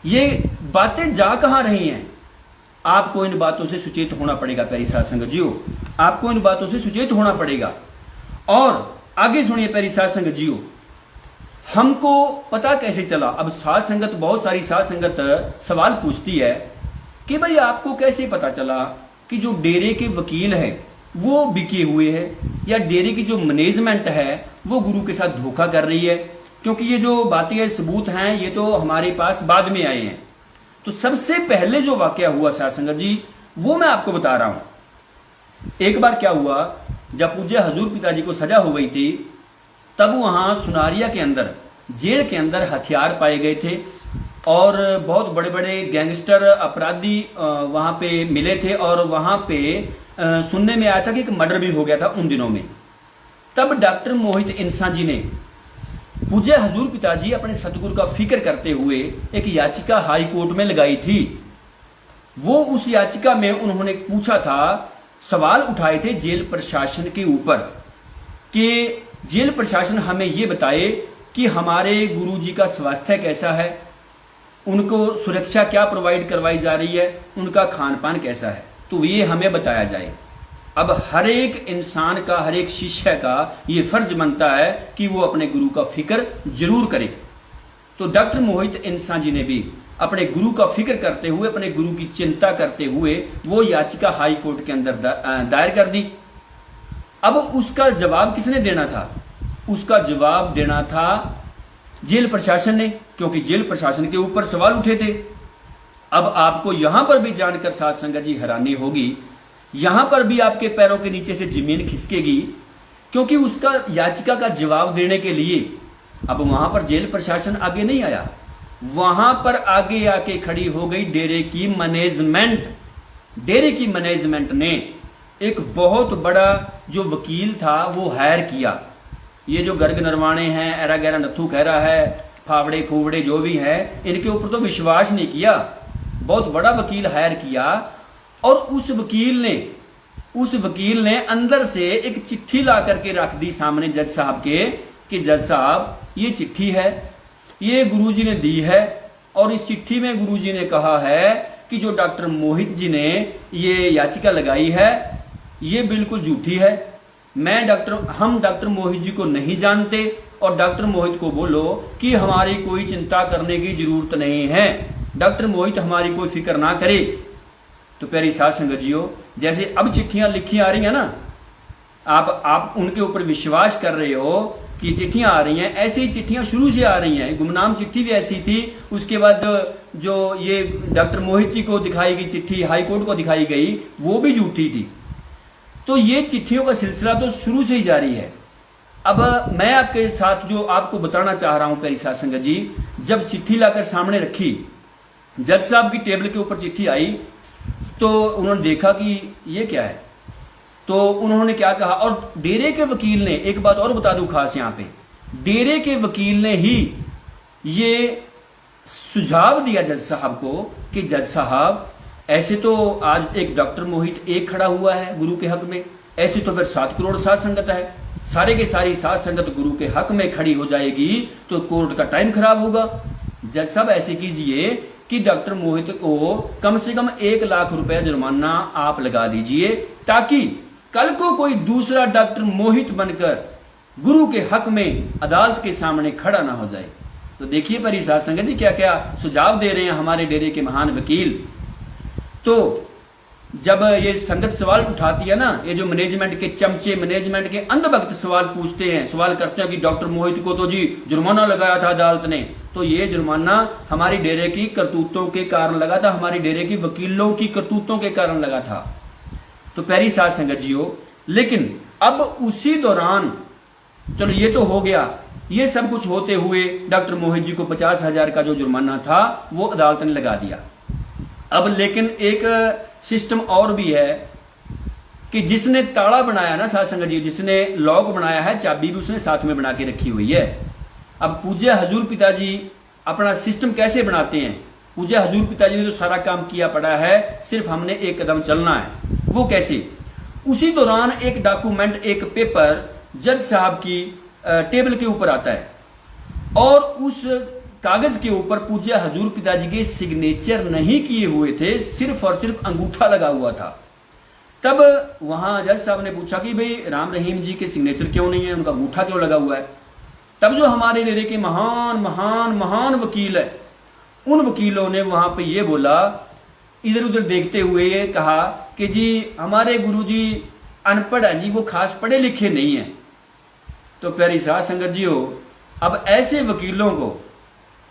ये बातें जा कहां रही हैं? आपको इन बातों से सुचेत होना पड़ेगा प्यारी साध संगत जियो, आपको इन बातों से सुचेत होना पड़ेगा। और आगे सुनिए प्यारी साध संगत जियो, हमको पता कैसे चला। अब साध संगत, बहुत सारी साध संगत सवाल पूछती है कि भाई आपको कैसे पता चला कि जो डेरे के वकील है वो बिके हुए हैं, या डेरे की जो मैनेजमेंट है वो गुरु के साथ धोखा कर रही है। क्योंकि ये जो बातें सबूत हैं ये तो हमारे पास बाद में आए हैं। तो सबसे पहले जो वाकया हुआ साध संगत जी, वो मैं आपको बता रहा हूं। एक बार क्या हुआ, जब पूज्य हजूर पिताजी को सजा हो गई थी, तब वहां सुनारिया के अंदर, जेल के अंदर हथियार पाए गए थे और बहुत बड़े बड़े गैंगस्टर अपराधी वहां पे मिले थे। और वहां पे सुनने में आया था कि एक मर्डर भी हो गया था उन दिनों में। तब डॉक्टर मोहित इंसान जी ने पूज्य हजूर पिताजी अपने सतगुरु का फिक्र करते हुए एक याचिका हाई कोर्ट में लगाई थी। वो उस याचिका में उन्होंने पूछा था, सवाल उठाए थे जेल प्रशासन के ऊपर कि जेल प्रशासन हमें ये बताए कि हमारे गुरु जी का स्वास्थ्य कैसा है, उनको सुरक्षा क्या प्रोवाइड करवाई जा रही है, उनका खान पान कैसा है, तो ये हमें बताया जाए। अब हर एक इंसान का, हर एक शिष्य का ये फर्ज बनता है कि वो अपने गुरु का फिक्र जरूर करे। तो डॉक्टर मोहित इंसान जी ने भी अपने गुरु का फिक्र करते हुए, अपने गुरु की चिंता करते हुए वो याचिका हाई कोर्ट के अंदर दायर कर दी। अब उसका जवाब किसने देना था? उसका जवाब देना था जेल प्रशासन ने, क्योंकि जेल प्रशासन के ऊपर सवाल उठे थे। अब आपको यहां पर भी जानकर साध संगत जी हैरानी होगी, यहां पर भी आपके पैरों के नीचे से जमीन खिसकेगी, क्योंकि उसका याचिका का जवाब देने के लिए अब वहां पर जेल प्रशासन आगे नहीं आया, वहां पर आगे आके खड़ी हो गई डेरे की मैनेजमेंट। डेरे की मैनेजमेंट ने एक बहुत बड़ा जो वकील था वो हायर किया। ये जो गर्ग नरवाणे हैं, एरा गैरा नथु खैरा है, फावड़े फूवड़े जो भी है, इनके ऊपर तो विश्वास नहीं किया, बहुत बड़ा वकील हायर किया। और उस वकील ने अंदर से एक चिट्ठी ला करके रख दी सामने जज साहब के कि जज साहब ये चिट्ठी है, ये गुरुजी ने दी है, और इस चिट्ठी में गुरुजी ने कहा है कि जो डॉक्टर मोहित जी ने ये याचिका लगाई है ये बिल्कुल झूठी है। हम डॉक्टर मोहित जी को नहीं जानते, और डॉक्टर मोहित को बोलो कि हमारी कोई चिंता करने की जरूरत नहीं है, डॉक्टर मोहित हमारी कोई फिक्र ना करे। तो प्यारी साध संगत जियो, जैसे अब चिट्ठियां लिखी आ रही हैं ना, आप उनके ऊपर विश्वास कर रहे हो कि चिट्ठियां आ रही हैं, ऐसी ही चिट्ठियां शुरू से आ रही हैं। गुमनाम चिट्ठी भी ऐसी थी, उसके बाद जो ये डॉक्टर मोहित जी को दिखाई गई चिट्ठी, हाईकोर्ट को दिखाई गई, वो भी झूठी थी। तो ये चिट्ठियों का सिलसिला तो शुरू से ही जारी है। अब मैं आपके साथ जो आपको बताना चाह रहा हूं प्यारी साध संगत जी, जब चिट्ठी लाकर सामने रखी, जज साहब की टेबल के ऊपर चिट्ठी आई, तो उन्होंने देखा कि ये क्या है, तो उन्होंने क्या कहा। और डेरे के वकील ने, एक बात और बता दूं खास यहां पे, डेरे के वकील ने ही ये सुझाव दिया जज साहब को कि जज साहब ऐसे तो आज एक डॉक्टर मोहित एक खड़ा हुआ है गुरु के हक में, ऐसे तो फिर 7 करोड़ साध संगत है, सारे के सारी साध संगत गुरु के हक में खड़ी हो जाएगी तो कोर्ट का टाइम खराब होगा। जज साहब ऐसे कीजिए कि डॉक्टर मोहित को कम से कम 1 लाख रुपया जुर्माना आप लगा दीजिए, ताकि कल को कोई दूसरा डॉक्टर मोहित बनकर गुरु के हक में अदालत के सामने खड़ा ना हो जाए। तो देखिए प्यारी साध संगत जी क्या क्या सुझाव दे रहे हैं हमारे डेरे के महान वकील। तो जब ये संगत सवाल उठाती है ना, ये जो मैनेजमेंट के चमचे, मैनेजमेंट के अंधभक्त सवाल पूछते हैं, सवाल करते हैं कि डॉक्टर मोहित को तो जी जुर्माना लगाया था अदालत ने, तो ये जुर्माना हमारी डेरे की करतूतों के कारण लगा था, हमारी डेरे की वकीलों की करतूतों के कारण लगा था। तो प्यारी साध संगत जी हो, लेकिन अब उसी दौरान, चलो ये तो हो गया, ये सब कुछ होते हुए डॉक्टर मोहित जी को 50,000 का जो जुर्माना था वो अदालत ने लगा दिया। अब लेकिन एक सिस्टम और भी है कि जिसने ताला बनाया ना साध संगत जी, जिसने लॉक बनाया है, चाबी भी उसने साथ में बना के रखी हुई है। अब पूज्य हजूर पिताजी अपना सिस्टम कैसे बनाते हैं? पूज्य हजूर पिताजी ने जो सारा काम किया पड़ा है, सिर्फ हमने एक कदम चलना है। वो कैसे? उसी दौरान एक डॉक्यूमेंट, एक पेपर जज साहब की टेबल के ऊपर आता है, और उस कागज के ऊपर पूज्य हजूर पिताजी के सिग्नेचर नहीं किए हुए थे, सिर्फ और सिर्फ अंगूठा लगा हुआ था। तब वहां जज साहब ने पूछा कि भाई राम रहीम जी के सिग्नेचर क्यों नहीं है, उनका अंगूठा क्यों लगा हुआ है। तब जो हमारे डेरे के महान महान महान वकील है, उन वकीलों ने वहां पे ये बोला, इधर उधर देखते हुए ये कहा कि जी हमारे गुरुजी अनपढ़ हैं जी, वो खास पढ़े लिखे नहीं है। तो प्यारी साध संगत जी हो, अब ऐसे वकीलों को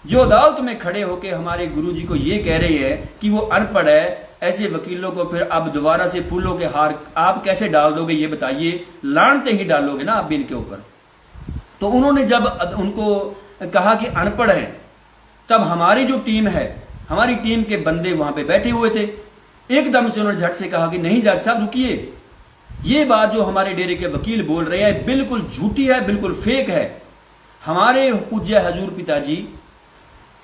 जो अदालत में खड़े होकर हमारे गुरुजी को ये कह रहे हैं कि वो अनपढ़ है, ऐसे वकीलों को फिर अब दोबारा से फूलों के हार आप कैसे डाल दोगे, ये बताइए, लानते ही डालोगे ना आप भी इनके ऊपर। तो उन्होंने जब उनको कहा कि अनपढ़ है, तब हमारी जो टीम है, हमारी टीम के बंदे वहां पे बैठे हुए थे, एकदम से उन्होंने झट से कहा कि नहीं जज साहब रुकिए, ये बात जो हमारे डेरे के वकील बोल रहे हैं बिल्कुल झूठी है, बिल्कुल फेक है। हमारे पूज्य हजूर पिताजी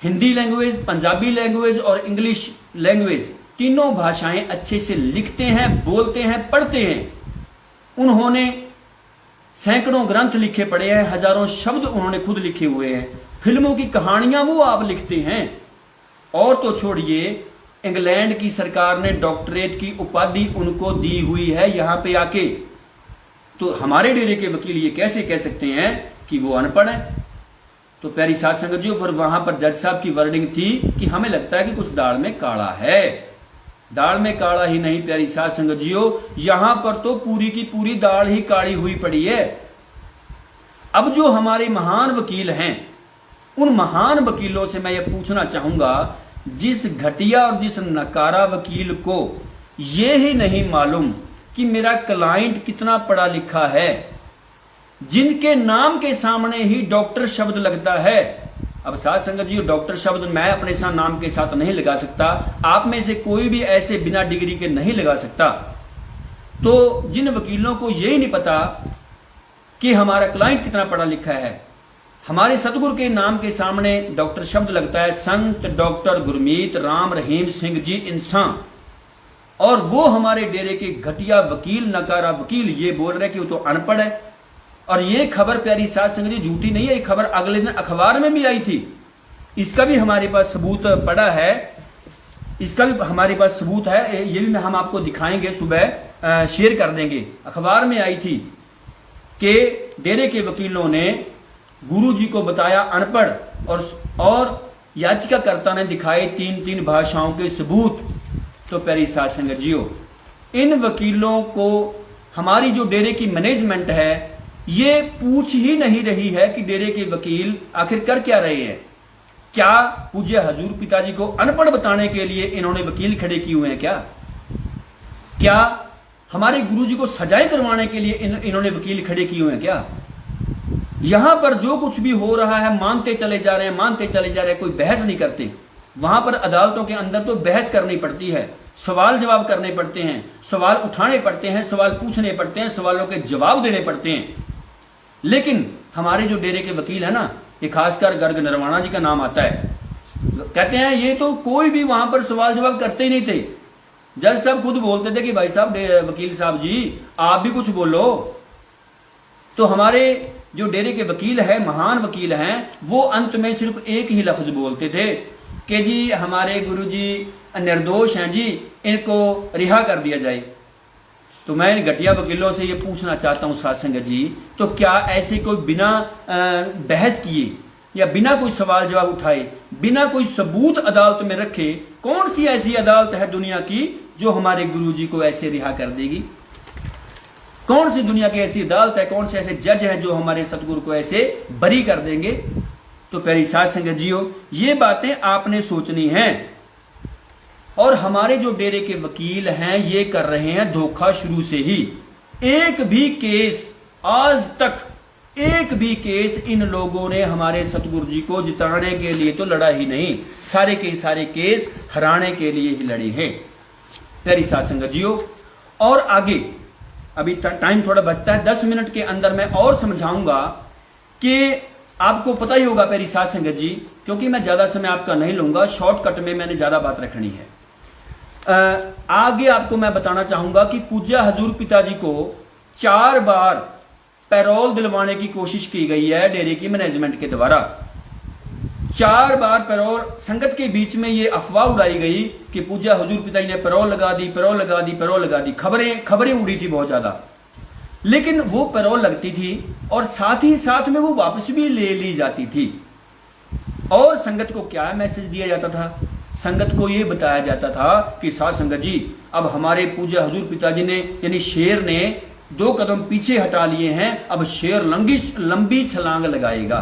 हिंदी लैंग्वेज, पंजाबी लैंग्वेज और इंग्लिश लैंग्वेज तीनों भाषाएं अच्छे से लिखते हैं, बोलते हैं, पढ़ते हैं। उन्होंने सैकड़ों ग्रंथ लिखे पड़े हैं, हजारों शब्द उन्होंने खुद लिखे हुए हैं, फिल्मों की कहानियां वो आप लिखते हैं। और तो छोड़िए, इंग्लैंड की सरकार ने डॉक्टरेट की उपाधि उनको दी हुई है यहां पे आके। तो हमारे डेरे के वकील ये कैसे कह सकते हैं कि वो अनपढ़ है। तो प्यारी साध संगत जी, फिर वहां पर जज साहब की वर्डिंग थी कि हमें लगता है कि कुछ दाल में काला है। दाल में काला ही नहीं प्यारी साध संगत जी हो, यहां पर तो पूरी की पूरी दाल ही काली हुई पड़ी है। अब जो हमारे महान वकील हैं, उन महान वकीलों से मैं ये पूछना चाहूंगा, जिस घटिया और जिस नकारा वकील को ये ही नहीं मालूम कि मेरा क्लाइंट कितना पढ़ा लिखा है, जिनके नाम के सामने ही डॉक्टर शब्द लगता है। अब साध संगत जी, डॉक्टर शब्द मैं अपने साथ नाम के साथ नहीं लगा सकता, आप में से कोई भी ऐसे बिना डिग्री के नहीं लगा सकता। तो जिन वकीलों को यही नहीं पता कि हमारा क्लाइंट कितना पढ़ा लिखा है, हमारे सतगुरु के नाम के सामने डॉक्टर शब्द लगता है, संत डॉक्टर गुरमीत राम रहीम सिंह जी इंसान, और वो हमारे डेरे के घटिया वकील, नकारा वकील ये बोल रहे कि वो तो अनपढ़ है। और ये खबर प्यारी साध संगत जी झूठी नहीं है, ये खबर अगले दिन अखबार में भी आई थी। इसका भी हमारे पास सबूत पड़ा है, इसका भी हमारे पास सबूत है, ये भी हम आपको दिखाएंगे, सुबह शेयर कर देंगे। अखबार में आई थी कि डेरे के वकीलों ने गुरु जी को बताया अनपढ़, और याचिकाकर्ता ने दिखाए 3-3 भाषाओं के सबूत। तो प्यारी साध संगत जीओ, इन वकीलों को हमारी जो डेरे की मैनेजमेंट है ये पूछ ही नहीं रही है कि डेरे के वकील आखिर कर क्या रहे हैं। क्या पूज्य हजूर पिताजी को अनपढ़ बताने के लिए इन्होंने वकील खड़े किए हुए हैं? क्या हमारे गुरुजी को सजाएं करवाने के लिए इन्होंने वकील खड़े किए हुए हैं? क्या यहां पर जो कुछ भी हो रहा है मानते चले जा रहे हैं, मानते चले जा रहे हैं, कोई बहस नहीं करते। वहां पर अदालतों के अंदर तो बहस करनी पड़ती है, सवाल जवाब करने पड़ते हैं, सवाल उठाने पड़ते हैं, सवाल पूछने पड़ते हैं, सवालों के जवाब देने पड़ते हैं। लेकिन हमारे जो डेरे के वकील है ना, ये खासकर गर्ग नरवाणा जी का नाम आता है, कहते हैं ये तो कोई भी वहां पर सवाल जवाब करते ही नहीं थे। जज साहब खुद बोलते थे कि भाई साहब, वकील साहब जी आप भी कुछ बोलो। तो हमारे जो डेरे के वकील है, महान वकील हैं, वो अंत में सिर्फ एक ही लफ्ज बोलते थे कि जी हमारे गुरुजी निर्दोष हैं जी, इनको रिहा कर दिया जाए। तो मैं इन घटिया वकीलों से ये पूछना चाहता हूं साध संगत जी, तो क्या ऐसे कोई बिना बहस किए या बिना कोई सवाल जवाब उठाए, बिना कोई सबूत अदालत में रखे, कौन सी ऐसी अदालत है दुनिया की जो हमारे गुरुजी को ऐसे रिहा कर देगी? कौन सी दुनिया की ऐसी अदालत है, कौन से ऐसे जज हैं जो हमारे सतगुरु को ऐसे बरी कर देंगे? तो प्यारी साध संगत जीओ, ये बातें आपने सोचनी हैं। और हमारे जो डेरे के वकील हैं ये कर रहे हैं धोखा शुरू से ही। एक भी केस आज तक, एक भी केस इन लोगों ने हमारे सतगुरु जी को जिताने के लिए तो लड़ा ही नहीं, सारे के सारे केस हराने के लिए ही लड़े हैं प्यारी साध संगत जीओ। और आगे अभी टाइम थोड़ा बचता है, 10 मिनट के अंदर मैं और समझाऊंगा कि आपको पता ही होगा प्यारी साध संगत जी, क्योंकि मैं ज्यादा समय आपका नहीं लूंगा, शॉर्टकट में मैंने ज्यादा बात रखनी है। आगे आपको मैं बताना चाहूंगा कि पूज्य हजूर पिताजी को 4 बार पैरोल दिलवाने की कोशिश की गई है डेरे की मैनेजमेंट के द्वारा। 4 बार पैरोल संगत के बीच में ये अफवाह उड़ाई गई कि पूज्य हुजूर पिताजी ने पैरोल लगा दी, पैरोल लगा दी, पैरोल लगा दी। खबरें उड़ी थी बहुत ज्यादा, लेकिन वो पैरोल लगती थी और साथ ही साथ में वो वापस भी ले ली जाती थी। और संगत को क्या मैसेज दिया जाता था? संगत को ये बताया जाता था कि साध संगत जी, अब हमारे पूज्य हुजूर पिताजी ने यानी शेर ने 2 कदम पीछे हटा लिए हैं, अब शेर लंबी छलांग लगाएगा।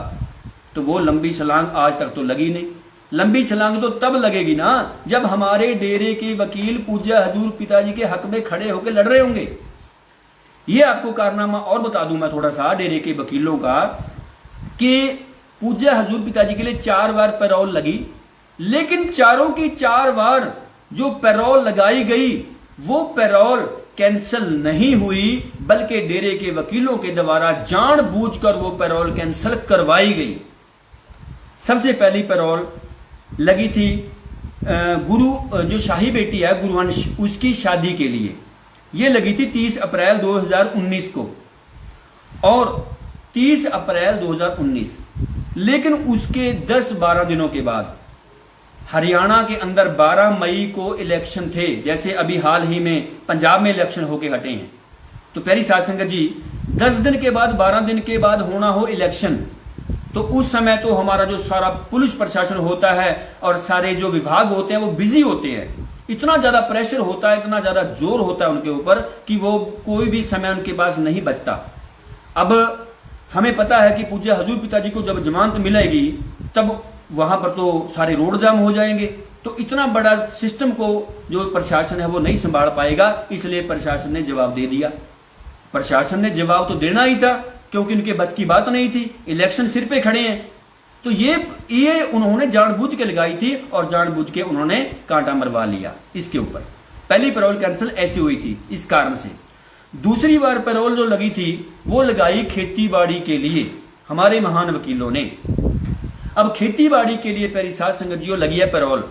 तो वो लंबी छलांग आज तक तो लगी नहीं। लंबी छलांग तो तब लगेगी ना जब हमारे डेरे के वकील पूज्य हुजूर पिताजी के हक में खड़े होकर लड़ रहे होंगे। ये आपको कारनामा और बता दूं मैं थोड़ा सा डेरे के वकीलों का, कि पूज्य हुजूर पिताजी के लिए 4 बार पैरोल लगी, लेकिन चारों की 4 बार जो पैरोल लगाई गई वो पैरोल कैंसिल नहीं हुई, बल्कि डेरे के वकीलों के द्वारा जानबूझकर वो पैरोल कैंसिल करवाई गई। सबसे पहली पैरोल लगी थी गुरु जो शाही बेटी है गुरुवंश, उसकी शादी के लिए। ये लगी थी 30 अप्रैल 2019 को, और 30 अप्रैल 2019, लेकिन उसके 10-12 दिनों के बाद हरियाणा के अंदर 12 मई को इलेक्शन थे। जैसे अभी हाल ही में पंजाब में इलेक्शन होके हटे हैं, तो प्यारी साध संगत जी 10 दिन के बाद 12 दिन के बाद होना हो इलेक्शन, तो उस समय तो हमारा जो सारा पुलिस प्रशासन होता है और सारे जो विभाग होते हैं वो बिजी होते हैं। इतना ज्यादा प्रेशर होता है, इतना ज्यादा जोर होता है उनके ऊपर कि वो कोई भी समय उनके पास नहीं बचता। अब हमें पता है कि पूज्य हुजूर पिताजी को जब जमानत मिलेगी तब वहां पर तो सारे रोड जाम हो जाएंगे। तो इतना बड़ा सिस्टम को जो प्रशासन है वो नहीं संभाल पाएगा, इसलिए प्रशासन ने जवाब दे दिया। प्रशासन ने जवाब तो देना ही था, क्योंकि उनके बस की बात नहीं थी, इलेक्शन सिर पे खड़े हैं। तो ये उन्होंने जानबूझ के लगाई थी और जानबूझ के उन्होंने कांटा मरवा लिया इसके ऊपर। पहली पैरोल कैंसिल ऐसी हुई थी इस कारण से। दूसरी बार पैरोल जो लगी थी वो लगाई खेतीबाड़ी के लिए हमारे महान वकीलों ने। अब खेतीबाड़ी के लिए प्यारी साध संगत जी लगी है पैरोल,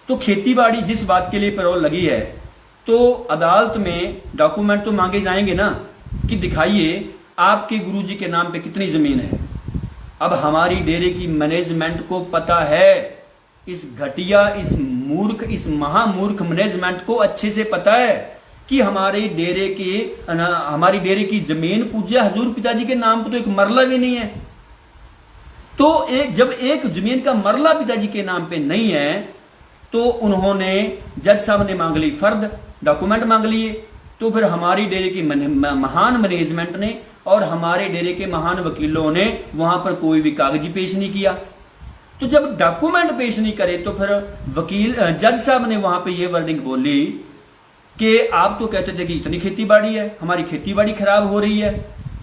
तो खेतीबाड़ी जिस बात के लिए पैरोल लगी है, तो अदालत में डॉक्यूमेंट तो मांगे जाएंगे ना कि दिखाइए आपके गुरुजी के नाम पे कितनी जमीन है। अब हमारी डेरे की मैनेजमेंट को पता है, इस घटिया, इस मूर्ख, इस महामूर्ख मैनेजमेंट को अच्छे से पता है कि हमारी डेरे की जमीन पूज्य हुजूर पिताजी के नाम पर तो एक मरला भी नहीं है। तो जब एक जमीन का मरला पिताजी के नाम पे नहीं है, तो उन्होंने जज साहब ने मांग ली फर्द, डॉक्यूमेंट मांग लिए। तो फिर हमारी डेरे की महान मैनेजमेंट ने और हमारे डेरे के महान वकीलों ने वहां पर कोई भी कागजी पेश नहीं किया। तो जब डॉक्यूमेंट पेश नहीं करे तो फिर जज साहब ने वहां पे ये वर्डिंग बोली कि आप तो कहते थे कि इतनी खेतीबाड़ी है, हमारी खेतीबाड़ी खराब हो रही है,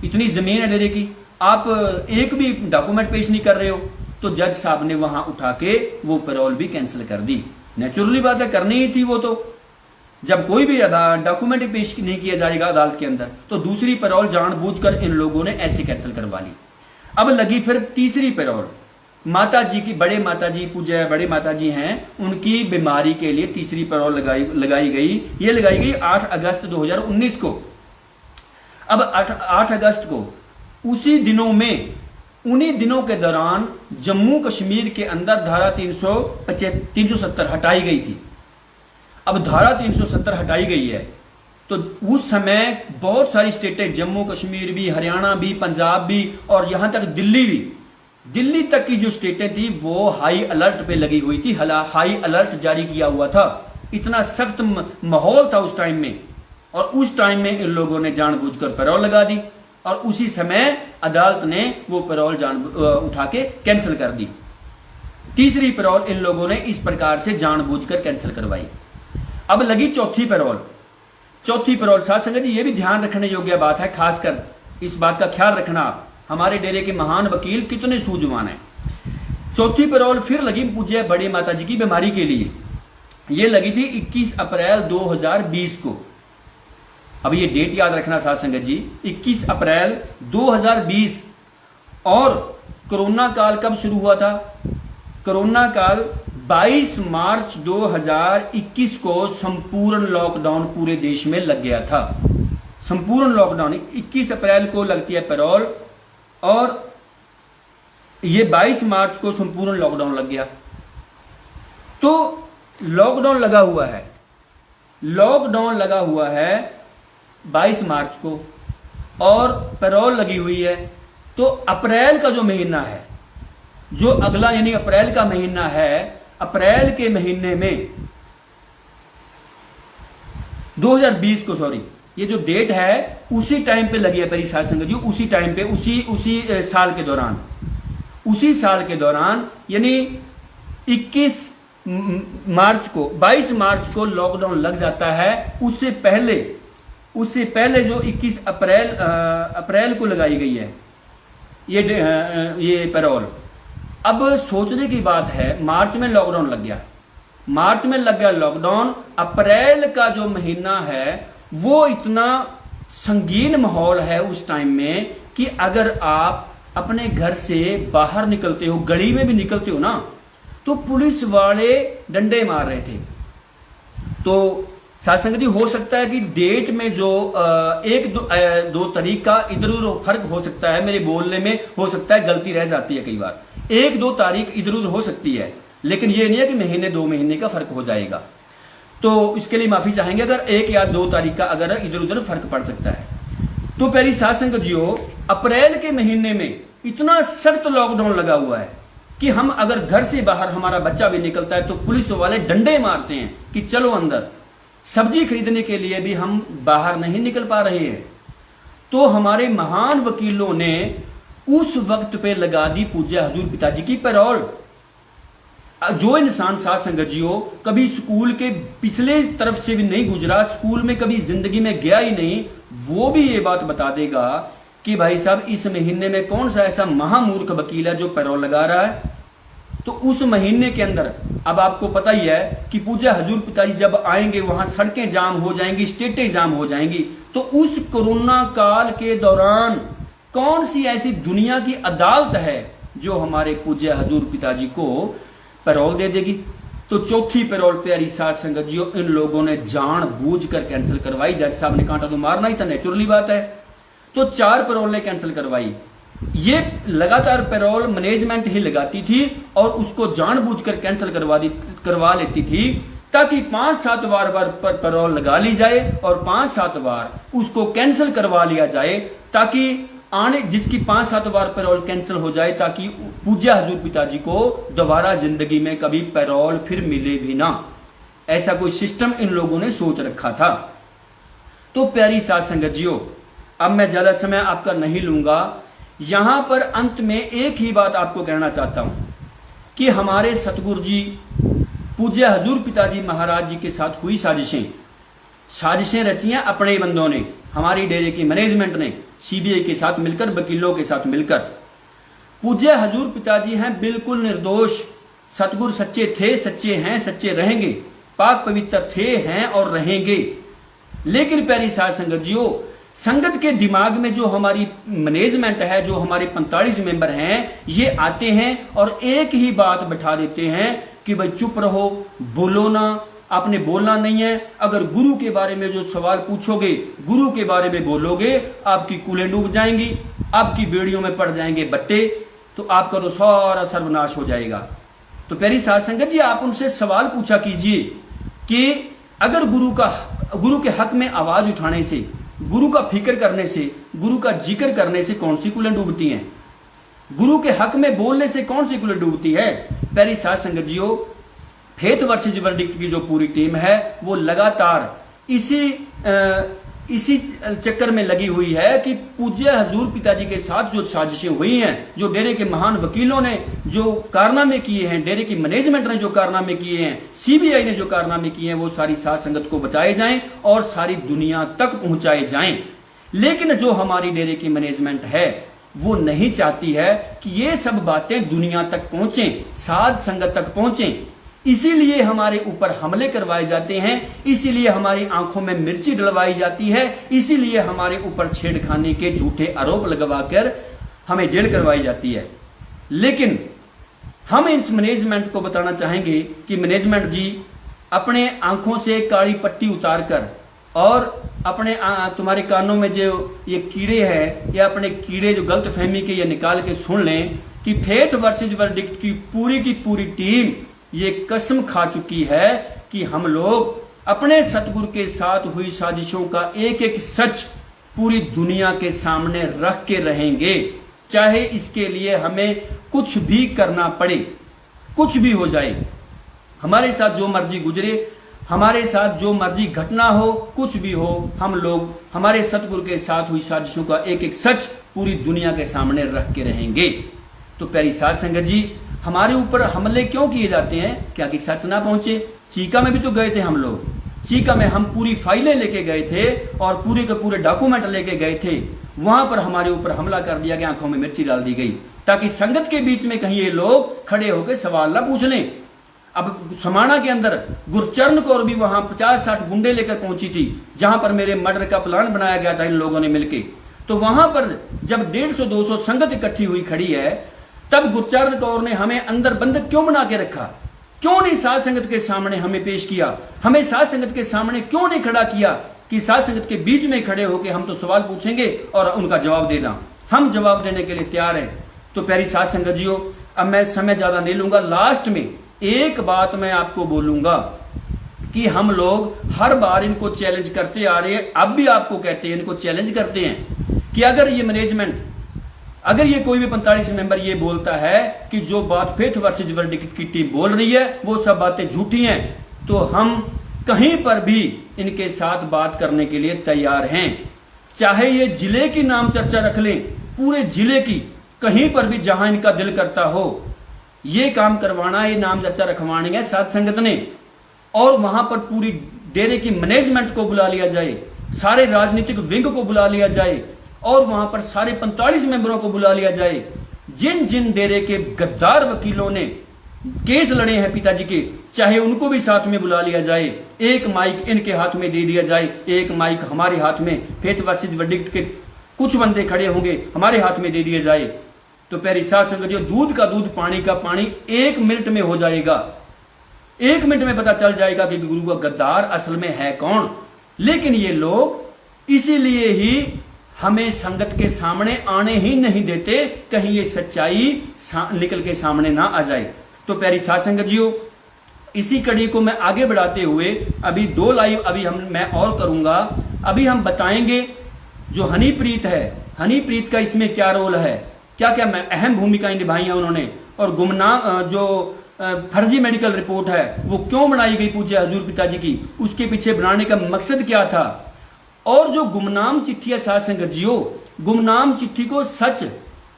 इतनी जमीन है डेरे की, आप एक भी डॉक्यूमेंट पेश नहीं कर रहे हो। तो जज साहब ने वहां उठा के वो पैरोल भी कैंसिल कर दी। नेचुरली बात है, करनी ही थी वो। तो जब कोई भी डॉक्यूमेंट पेश नहीं किया जाएगा अदालत के अंदर, तो दूसरी पैरोल जानबूझकर इन लोगों ने ऐसे कैंसिल करवा ली। अब लगी फिर तीसरी पैरोल। माता जी की, बड़े माता जी, पूज्य बड़े माता जी हैं, उनकी बीमारी के लिए तीसरी पैरोल लगाई गई। ये लगाई गई 8 अगस्त 2019 को। अब 8 अगस्त को उसी दिनों में, उन्हीं दिनों के दौरान जम्मू कश्मीर के अंदर धारा 370 हटाई गई थी। अब धारा 370 हटाई गई है, तो उस समय बहुत सारी स्टेटें, जम्मू कश्मीर भी, हरियाणा भी, पंजाब भी और यहां तक दिल्ली भी, दिल्ली तक की जो स्टेटें थी वो हाई अलर्ट पे लगी हुई थी। हाई अलर्ट जारी किया हुआ था, इतना सख्त माहौल था उस टाइम में। और उस टाइम में इन लोगों ने जानबूझकर पैरोल लगा दी और उसी समय अदालत ने वो पैरोल उठा के कैंसिल कर दी। तीसरी पैरोल इन लोगों ने इस प्रकार से जानबूझकर कैंसिल करवाई। अब लगी चौथी पैरोल। चौथी पैरोल साथ संगत जी ये भी ध्यान रखने योग्य बात है, खासकर इस बात का ख्याल रखना आप, हमारे डेरे के महान वकील कितने सूझवान हैं। चौथी पैरोल फिर लगी पूज्य बड़ी माता जी की बीमारी के लिए। ये लगी थी 21 अप्रैल 2020 को। अब ये डेट याद रखना साथ संगत जी, 21 अप्रैल 2020। और कोरोना काल कब शुरू हुआ था? कोरोना काल 22 मार्च 2021 को संपूर्ण लॉकडाउन पूरे देश में लग गया था। संपूर्ण लॉकडाउन 21 अप्रैल को लगती है पैरोल और ये 22 मार्च को संपूर्ण लॉकडाउन लग गया। तो लॉकडाउन लगा हुआ है, लॉकडाउन लगा हुआ है 22 मार्च को और पैरोल लगी हुई है। तो अप्रैल का जो महीना है, जो अगला यानी अप्रैल का महीना है, अप्रैल के महीने में 2020 को, सॉरी, ये जो डेट है उसी टाइम पे लगी है प्यारी साध संगत जी, उसी टाइम पे, उसी साल के दौरान, उसी साल के दौरान यानी 21 मार्च को, 22 मार्च को लॉकडाउन लग जाता है। उससे पहले जो 21 अप्रैल को लगाई गई है ये पैरोल। अब सोचने की बात है, मार्च में लॉकडाउन लग गया, मार्च में लग गया लॉकडाउन। अप्रैल का जो महीना है वो इतना संगीन माहौल है उस टाइम में कि अगर आप अपने घर से बाहर निकलते हो, गली में भी निकलते हो ना, तो पुलिस वाले डंडे मार रहे थे। तो साधसंगत जी, हो सकता है कि डेट में जो एक दो तारीख का इधर उधर फर्क हो सकता है, मेरे बोलने में हो सकता है गलती रह जाती है, कई बार 1-2 तारीख इधर उधर हो सकती है, लेकिन ये नहीं है कि महीने 2 महीने का फर्क हो जाएगा। तो इसके लिए माफी चाहेंगे अगर 1 या 2 तारीख का अगर इधर उधर फर्क पड़ सकता है। तो प्यारी साध संगत जियो, अप्रैल के महीने में इतना सख्त लॉकडाउन लगा हुआ है कि हम अगर घर से बाहर हमारा बच्चा भी निकलता है तो पुलिस वाले डंडे मारते हैं कि चलो अंदर। सब्जी खरीदने के लिए भी हम बाहर नहीं निकल पा रहे हैं। तो हमारे महान वकीलों ने उस वक्त पे लगा दी पूज्य हजूर पिताजी की पैरोल। जो इंसान साध संगत जी हो कभी स्कूल के पिछले तरफ से भी नहीं गुजरा, स्कूल में कभी जिंदगी में गया ही नहीं, वो भी ये बात बता देगा कि भाई साहब इस महीने में कौन सा ऐसा महामूर्ख वकील है जो पैरोल लगा रहा है। तो उस महीने के अंदर अब आपको पता ही है कि पूज्य हजूर पिताजी जब आएंगे वहां सड़कें जाम हो जाएंगी, स्टेटें जाम हो जाएंगी। तो उस कोरोना काल के दौरान कौन सी ऐसी दुनिया की अदालत है जो हमारे पूज्य हजूर पिताजी को पैरोल दे देगी। तो चौथी पैरोल प्यारी साध संगत जी इन लोगों ने जानबूझकर कैंसिल करवाई। जज साहब ने कांटा तो मारना ही था, नेचुरली बात है। तो 4 पैरोलें कैंसिल करवाई। ये लगातार पैरोल मैनेजमेंट ही लगाती थी और उसको जानबूझकर कैंसिल करवा लेती थी ताकि 5-7 बार पर पैरोल लगा ली जाए और 5-7 बार उसको कैंसिल करवा लिया जाए, ताकि आने जिसकी 5-7 बार पैरोल कैंसिल हो जाए ताकि पूज्य हजूर पिताजी को दोबारा जिंदगी में कभी पैरोल फिर मिले भी ना। ऐसा कोई सिस्टम इन लोगों ने सोच रखा था। तो प्यारी साध संगत जियो, अब मैं ज्यादा समय आपका नहीं लूंगा। यहां पर अंत में एक ही बात आपको कहना चाहता हूं कि हमारे सतगुरु जी पूज्य हजूर पिताजी महाराज जी के साथ हुई साजिशें रचियां अपने बंदों ने, हमारी डेरे की मैनेजमेंट ने सीबीआई के साथ मिलकर, वकीलों के साथ मिलकर। पूज्य हजूर पिताजी हैं बिल्कुल निर्दोष। सतगुरु सच्चे थे, सच्चे हैं, सच्चे रहेंगे, पाक पवित्र थे, हैं और रहेंगे। लेकिन प्यारी साध संगत जियो, संगत के दिमाग में जो हमारी मैनेजमेंट है, जो हमारे 45 मेंबर हैं, ये आते हैं और एक ही बात बैठा देते हैं कि भाई चुप रहो, बोलो ना, आपने बोलना नहीं है। अगर गुरु के बारे में जो सवाल पूछोगे, गुरु के बारे में बोलोगे, आपकी कूलें डूब जाएंगी, आपकी बेड़ियों में पड़ जाएंगे बट्टे, तो आपका तो सारा सर्वनाश हो जाएगा। तो प्यारी साध संगत जी, आप उनसे सवाल पूछा कीजिए कि अगर गुरु के हक में आवाज उठाने से, गुरु का फिक्र करने से, गुरु का जिक्र करने से कौन सी कूलें डूबती हैं? गुरु के हक में बोलने से कौन सी कूलें डूबती है? प्यारी साध संगत जियो, फेथ वर्सेस वर्डिक्ट की जो पूरी टीम है वो लगातार इसी चक्कर में लगी हुई है कि पूज्य हजूर पिताजी के साथ जो साजिशें हुई हैं, जो डेरे के महान वकीलों ने जो कारनामे किए हैं, डेरे की मैनेजमेंट ने जो कारनामे किए हैं, सीबीआई ने जो कारनामे किए हैं, वो सारी साध संगत को बचाए जाएं और सारी दुनिया तक पहुंचाए जाएं। लेकिन जो हमारी डेरे की मैनेजमेंट है वो नहीं चाहती है कि ये सब बातें दुनिया तक पहुंचें, साध संगत तक पहुंचें। इसीलिए हमारे ऊपर हमले करवाए जाते हैं, इसीलिए हमारी आंखों में मिर्ची डलवाई जाती है, इसीलिए हमारे ऊपर छेड़खानी के झूठे आरोप लगवाकर हमें जेल करवाई जाती है। लेकिन हम इस मैनेजमेंट को बताना चाहेंगे कि मैनेजमेंट जी, अपने आंखों से काली पट्टी उतारकर और अपने तुम्हारे कानों में जो ये कीड़े हैं या अपने कीड़े जो गलत फहमी के ये निकाल के सुन लें कि फेथ वर्सेस वर्डिक्ट की पूरी टीम ये कसम खा चुकी है कि हम लोग अपने सतगुरु के साथ हुई साजिशों का एक एक सच पूरी दुनिया के सामने रख के रहेंगे, चाहे इसके लिए हमें कुछ भी करना पड़े, कुछ भी हो जाए, हमारे साथ जो मर्जी गुजरे, हमारे साथ जो मर्जी घटना हो, कुछ भी हो, हम लोग हमारे सतगुरु के साथ हुई साजिशों का एक एक सच पूरी दुनिया के सामने रख के रहेंगे। तो प्यारी साध संगत जी, हमारे ऊपर हमले क्यों किए जाते हैं? क्या कि सच ना पहुंचे? चीका में भी तो गए थे हम लोग, चीका में हम पूरी फाइलें लेके गए थे और पूरे के पूरे डॉक्यूमेंट लेके गए थे, वहां पर हमारे ऊपर हमला कर दिया गया, आंखों में मिर्ची डाल दी गई, ताकि संगत के बीच में कहीं ये लोग खड़े होकर सवाल ना पूछ लें। अब समाना के अंदर गुरचरण कौर भी वहां 50-60 गुंडे लेकर पहुंची थी, जहां पर मेरे मर्डर का प्लान बनाया गया था इन लोगों ने मिलकर। तो वहां पर जब 150-200 संगत इकट्ठी हुई खड़ी है, तब गुरचरण कौर ने हमें अंदर बंद क्यों बना के रखा? क्यों नहीं साध संगत के सामने हमें पेश किया? हमें साध संगत के सामने क्यों नहीं खड़ा किया कि साध संगत के बीच में खड़े होकर हम तो सवाल पूछेंगे और उनका जवाब देना, हम जवाब देने के लिए तैयार हैं। तो प्यारी साध संगत जियो, अब मैं समय ज्यादा नहीं लूंगा, लास्ट में एक बात मैं आपको बोलूंगा कि हम लोग हर बार इनको चैलेंज करते आ रहे हैं, अब भी आपको कहते हैं, इनको चैलेंज करते हैं कि अगर ये मैनेजमेंट, अगर ये कोई भी 45 मेंबर ये बोलता है कि जो बात फेथ वर्सेस वर्डिक्ट की टीम बोल रही है वो सब बातें झूठी हैं, तो हम कहीं पर भी इनके साथ बात करने के लिए तैयार हैं। चाहे ये जिले की नाम चर्चा रख लें, पूरे जिले की, कहीं पर भी जहां इनका दिल करता हो, ये काम करवाना, ये नाम चर्चा रखवानी है साध संगत ने, और वहां पर पूरी डेरे की मैनेजमेंट को बुला लिया जाए, सारे राजनीतिक विंग को बुला लिया जाए और वहां पर सारे 45 मेंबरों को बुला लिया जाए। जिन जिन डेरे के गद्दार वकीलों ने केस लड़े हैं पिताजी के, चाहे उनको भी साथ में बुला लिया जाए, एक माइक इनके हाथ में दे दिया जाए, एक माइक हमारे हाथ में, फेथ वर्सेस वर्डिक्ट के कुछ बंदे खड़े होंगे, हमारे हाथ में दे दिए जाए। तो प्यारी साध संगत जो दूध का दूध, पानी का पानी 1 मिनट में हो जाएगा, 1 मिनट में पता चल जाएगा कि गुरु का गद्दार असल में है कौन। लेकिन ये लोग इसीलिए ही हमें संगत के सामने आने ही नहीं देते, कहीं ये सच्चाई निकल के सामने ना आ जाए। तो प्यारी साध संगत जियो, इसी कड़ी को मैं आगे बढ़ाते हुए अभी 2 लाइव मैं और करूंगा। अभी हम बताएंगे जो हनीप्रीत है, हनीप्रीत का इसमें क्या रोल है, क्या क्या अहम भूमिकाएं निभाई हैं उन्होंने, और गुमनाम जो फर्जी मेडिकल रिपोर्ट है वो क्यों बनाई गई पूज्य हजूर पिताजी की, उसके पीछे बनाने का मकसद क्या था, और जो गुमनाम चिट्ठी है साध संगत जियो, गुमनाम चिट्ठी को सच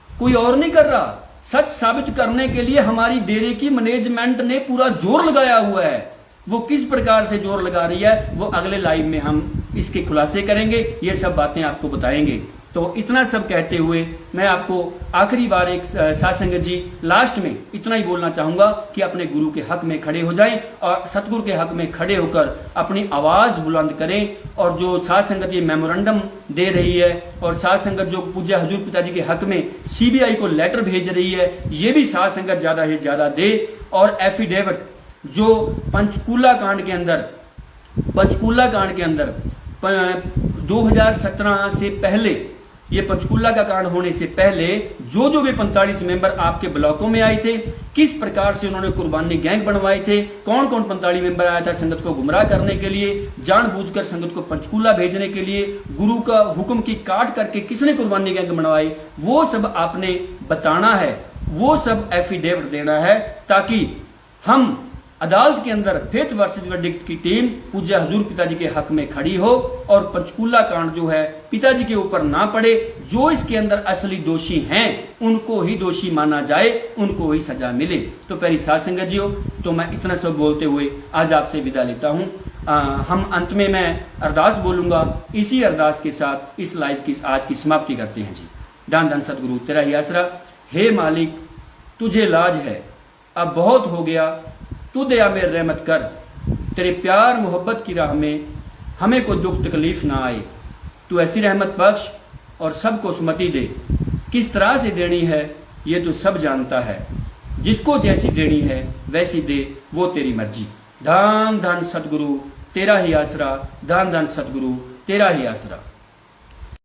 कोई और नहीं कर रहा, सच साबित करने के लिए हमारी डेरे की मैनेजमेंट ने पूरा जोर लगाया हुआ है। वो किस प्रकार से जोर लगा रही है वो अगले लाइव में हम इसके खुलासे करेंगे, ये सब बातें आपको बताएंगे। तो इतना सब कहते हुए मैं आपको आखिरी बार एक साध संगत जी लास्ट में इतना ही बोलना चाहूंगा कि अपने गुरु के हक में खड़े हो जाएं और सतगुरु के हक में खड़े होकर अपनी आवाज बुलंद करें। और जो साध संगत ये मेमोरेंडम दे रही है और साध संगत जो पूज्य हजूर पिताजी के हक में सीबीआई को लेटर भेज रही है, ये भी साध संगत ज्यादा से ज्यादा दे। और एफिडेविट जो पंचकूला कांड के अंदर 2017 से पहले, ये पंचकूला का कांड होने से पहले जो भी 45 मेंबर आपके ब्लॉकों में आए थे, किस प्रकार से उन्होंने कुर्बानी गैंग बनवाए थे, कौन कौन 45 मेंबर आया था संगत को गुमराह करने के लिए, जानबूझकर संगत को पंचकूला भेजने के लिए, गुरु का हुक्म की काट करके किसने कुर्बानी गैंग बनवाई, वो सब आपने बताना है, वो सब एफिडेविट देना है, ताकि हम अदालत के अंदर फेथ वर्सेस वर्डिक्ट की टीम पूज्य हजूर पिताजी के हक में खड़ी हो और पंचकूला कांड जो है पिताजी के ऊपर ना पड़े। जो इसके अंदर असली दोषी हैं उनको ही दोषी माना जाए, उनको ही सजा मिले। तो प्यारी साध संगत जी हो, तो मैं इतना सब बोलते हुए आज आपसे विदा लेता हूं। हम अंत में मैं अरदास बोलूंगा, इसी अरदास के साथ इस लाइव की आज की समाप्ति करते हैं जी। दान धन सतगुरु तेरा ही आसरा, हे मालिक तुझे लाज है, अब बहुत हो गया, तू दया में रहमत कर, तेरे प्यार मोहब्बत की राह में हमें कोई दुख तकलीफ ना आए, तू ऐसी रहमत बख्श और सबको सुमति दे, किस तरह से देनी है ये तू सब जानता है, जिसको जैसी देनी है वैसी दे, वो तेरी मर्जी। धन धन सतगुरु तेरा ही आसरा, धन धन सतगुरु तेरा ही आसरा।